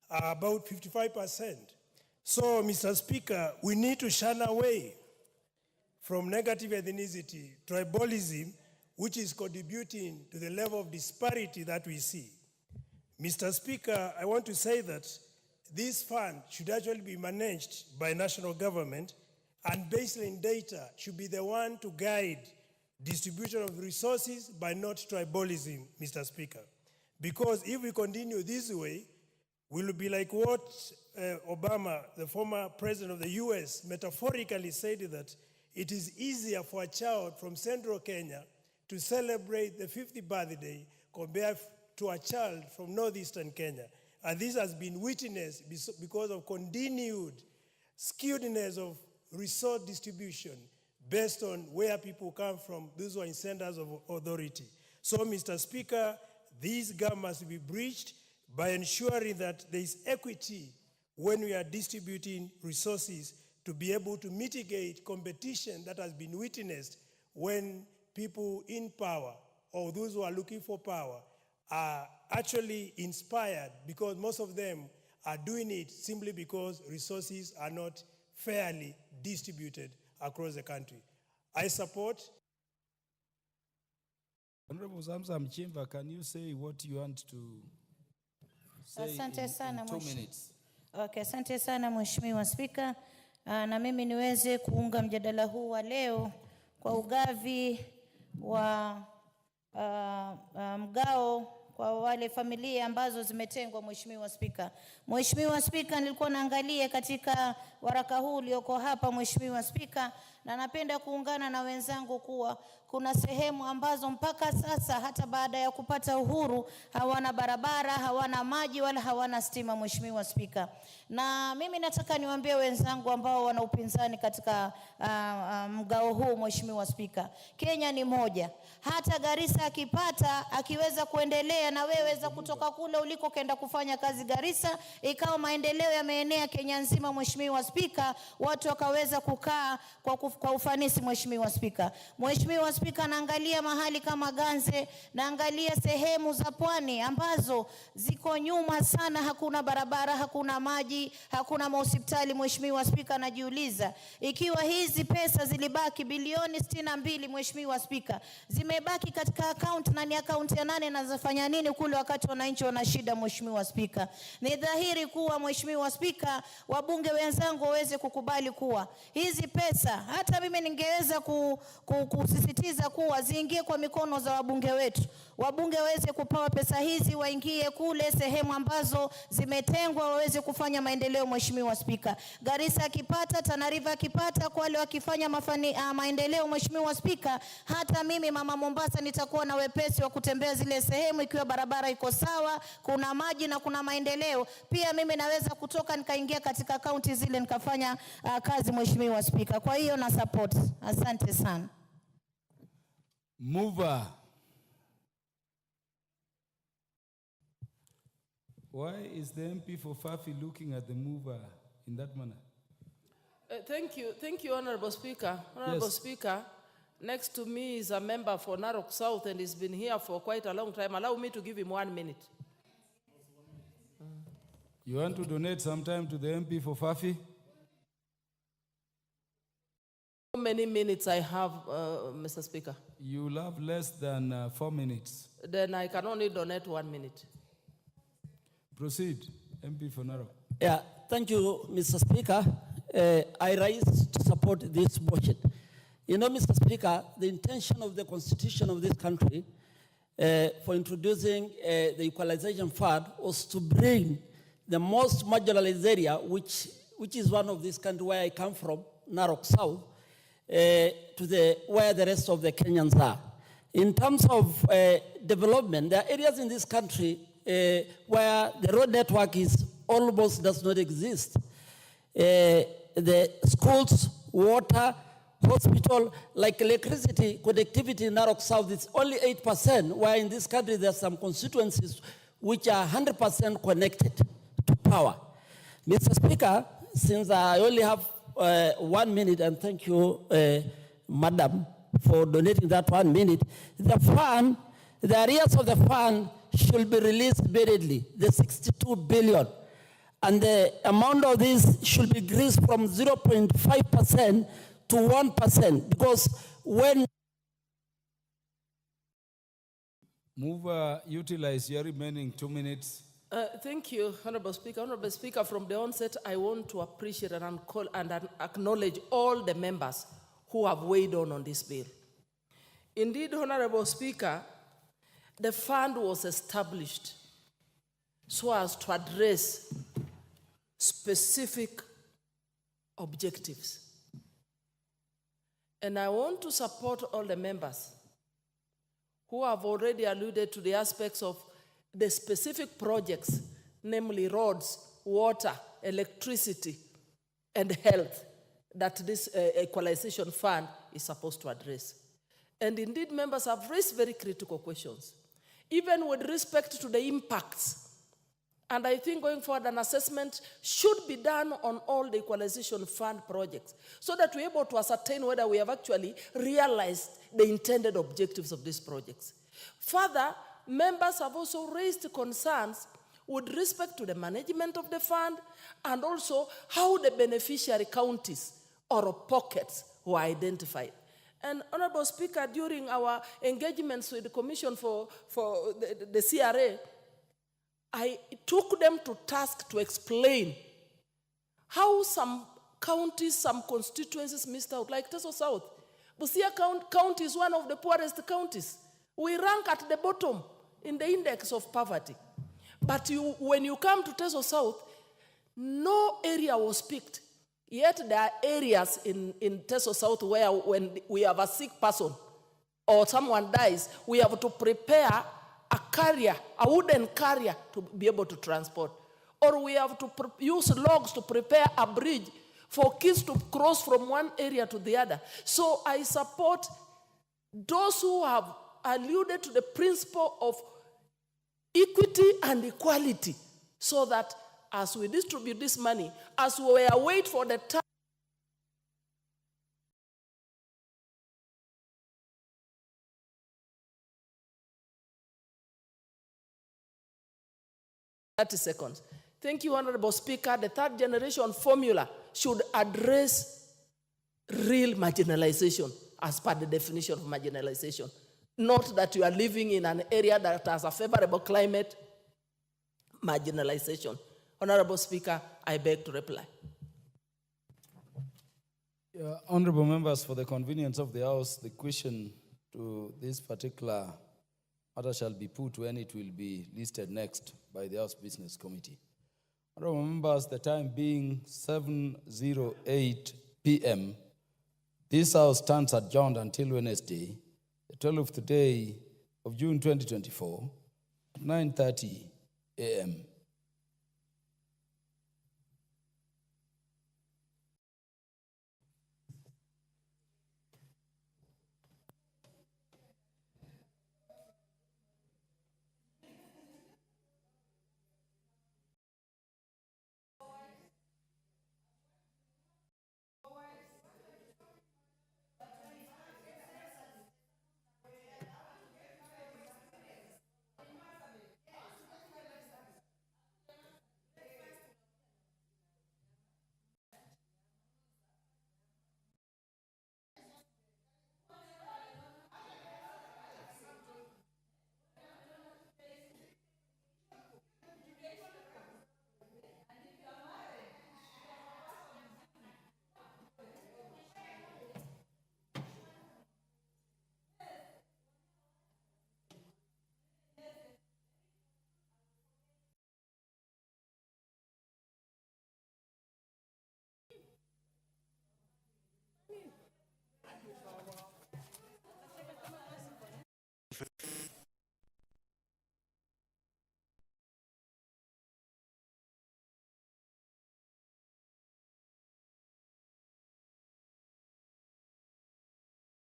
are about 55%. So, Mr. Speaker, we need to shun away from negative ethnicity, tribalism, which is contributing to the level of disparity that we see. Mr. Speaker, I want to say that this fund should actually be managed by national government, and baseline data should be the one to guide distribution of resources by not tribalism, Mr. Speaker. Because if we continue this way, we'll be like what Obama, the former president of the US, metaphorically said, that it is easier for a child from central Kenya to celebrate the 50th birthday compared to a child from northeastern Kenya. And this has been witnessed because of continued skewedness of resource distribution based on where people come from, those who are in centers of authority. So, Mr. Speaker, this gap must be breached by ensuring that there is equity when we are distributing resources to be able to mitigate competition that has been witnessed when people in power or those who are looking for power are actually inspired, because most of them are doing it simply because resources are not fairly distributed across the country. I support. Honorable Zamzam Chimba, can you say what you want to say Asante sana in 2 minutes? Okay, asante sana Mheshimiwa Spika. Na mimi niweze kuunga mjadala huu wa leo kwa ugavi wa mgao kwa wale familia ambazo zimetengwa. Mheshimiwa Spika, Mheshimiwa Spika, nilikuwa naangalia katika waraka huu ulioko hapa Mheshimiwa Spika, na napenda kuungana na wenzangu kuwa kuna sehemu ambazo mpaka sasa hata baada ya kupata uhuru hawana barabara, hawana maji wala hawana stima Mheshimiwa Spika. Na mimi nataka niwaambie wenzangu ambao wana upinzani katika mgao huu Mheshimiwa Spika, Kenya ni moja. Hata Garissa akipata akiweza kuendelea, na wewe weza kutoka kule uliko kenda kufanya kazi Garissa, ikawa maendeleo yameenea Kenya nzima Mheshimiwa Spika, watu wakaweza kukaa kwa ufanisi Mheshimiwa Spika. Mheshimiwa Spika, naangalia mahali kama Ganze, naangalia sehemu za pwani ambazo ziko nyuma sana, hakuna barabara, hakuna maji, hakuna hospitali Mheshimiwa Spika. Najiuliza ikiwa hizi pesa zilibaki bilioni 62 Mheshimiwa Spika, zimebaki katika account na ni account ya nane, na zafanya nini kule wakati wananchi wana shida Mheshimiwa Spika? Ni dhahiri kuwa Mheshimiwa Spika, wabunge wenzangu waweze kukubali kuwa hizi pesa, hata mimi ningeweza kusisitiza kuwa ziingie kwa mikono za wabunge wetu. Wabunge waweze kupawa pesa hizi, waingie kule sehemu ambazo zimetengwa, waweze kufanya maendeleo Mheshimiwa Spika. Garissa akipata, Tana River akipata, kwa wale wakifanya maendeleo Mheshimiwa Spika, hata mimi mama Mombasa nitakuwa na wepesi wa kutembea zile sehemu ikiwa barabara iko sawa, kuna maji na kuna maendeleo. Pia mimi naweza kutoka nikaingia katika kaunti zile nikafanya kazi Mheshimiwa Spika. Kwa hiyo na support. Asante sana. Mover. Why is the MP for Fafi looking at the mover in that manner? Thank you, Honorable Speaker. Honorable Yes. Speaker, next to me is a member for Narok South and he's been here for quite a long time. Allow me to give him 1 minute. You want to donate some time to the MP for Fafi? How many minutes I have, Mr. Speaker? You will have less than 4 minutes. Then I can only donate 1 minute. Proceed, MP for Narok. Yeah, thank you, Mr. Speaker. I rise to support this motion. You know, Mr. Speaker, the intention of the constitution of this country for introducing the equalization fund was to bring the most marginalized area, which is one of this country where I come from, Narok South, to where the rest of the Kenyans are. In terms of development, there are areas in this country where the road network almost does not exist. The schools, water, hospital, like electricity, connectivity in Narok South is only 8%, while in this country there are some constituencies which are 100% connected to power. Mr. Speaker, since I only have 1 minute, and thank you, Madam, for donating that 1 minute, the areas of the fund should be released immediately, the 62 billion. And the amount of this should be increased from 0.5% to 1%, because when Mover, utilize your remaining 2 minutes. Thank you, Honorable Speaker. Honorable Speaker, from the onset, I want to appreciate and acknowledge all the members who have weighed on this bill. Indeed, Honorable Speaker, the fund was established so as to address specific objectives. And I want to support all the members who have already alluded to the aspects of the specific projects, namely roads, water, electricity, and health, that this equalization fund is supposed to address. And indeed, members have raised very critical questions, even with respect to the impacts. And I think going forward, an assessment should be done on all the equalization fund projects so that we're able to ascertain whether we have actually realized the intended objectives of these projects. Further, members have also raised concerns with respect to the management of the fund and also how the beneficiary counties or pockets were identified. And Honorable Speaker, during our engagements with the Commission for the CRA, I took them to task to explain how some counties, some constituencies missed out, like Teso South. Busia County is one of the poorest counties. We rank at the bottom in the index of poverty. But when you come to Teso South, no area was picked. Yet there are areas in Teso South where when we have a sick person or someone dies, we have to prepare a carrier, a wooden carrier to be able to transport. Or we have to use logs to prepare a bridge for kids to cross from one area to the other. So I support those who have alluded to the principle of equity and equality so that as we distribute this money, as we wait for the time, 30 seconds. Thank you, Honorable Speaker. The third generation formula should address real marginalization as per the definition of marginalization. Not that you are living in an area that has a favorable climate, marginalization. Honorable Speaker, I beg to reply. Honorable members, for the convenience of the House, the question to this particular matter shall be put when it will be listed next by the House Business Committee. Honorable members, the time being 7:08 p.m., this House stands adjourned until Wednesday, the 12th day of June 2024, at 9:30 a.m.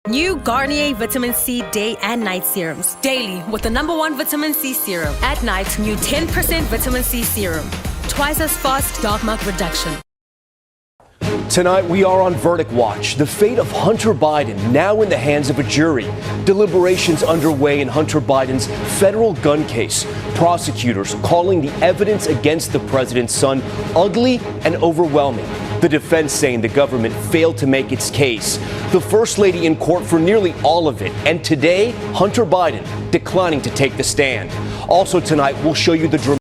New Garnier Vitamin C Day and Night Serums. Daily with the #1 Vitamin C Serum. At night, new 10% Vitamin C Serum. Twice as fast dark mark reduction. Tonight, we are on Verdict Watch. The fate of Hunter Biden now in the hands of a jury. Deliberations underway in Hunter Biden's federal gun case. Prosecutors calling the evidence against the president's son ugly and overwhelming. The defense saying the government failed to make its case. The First Lady in court for nearly all of it. And today, Hunter Biden declining to take the stand. Also tonight, we'll show you the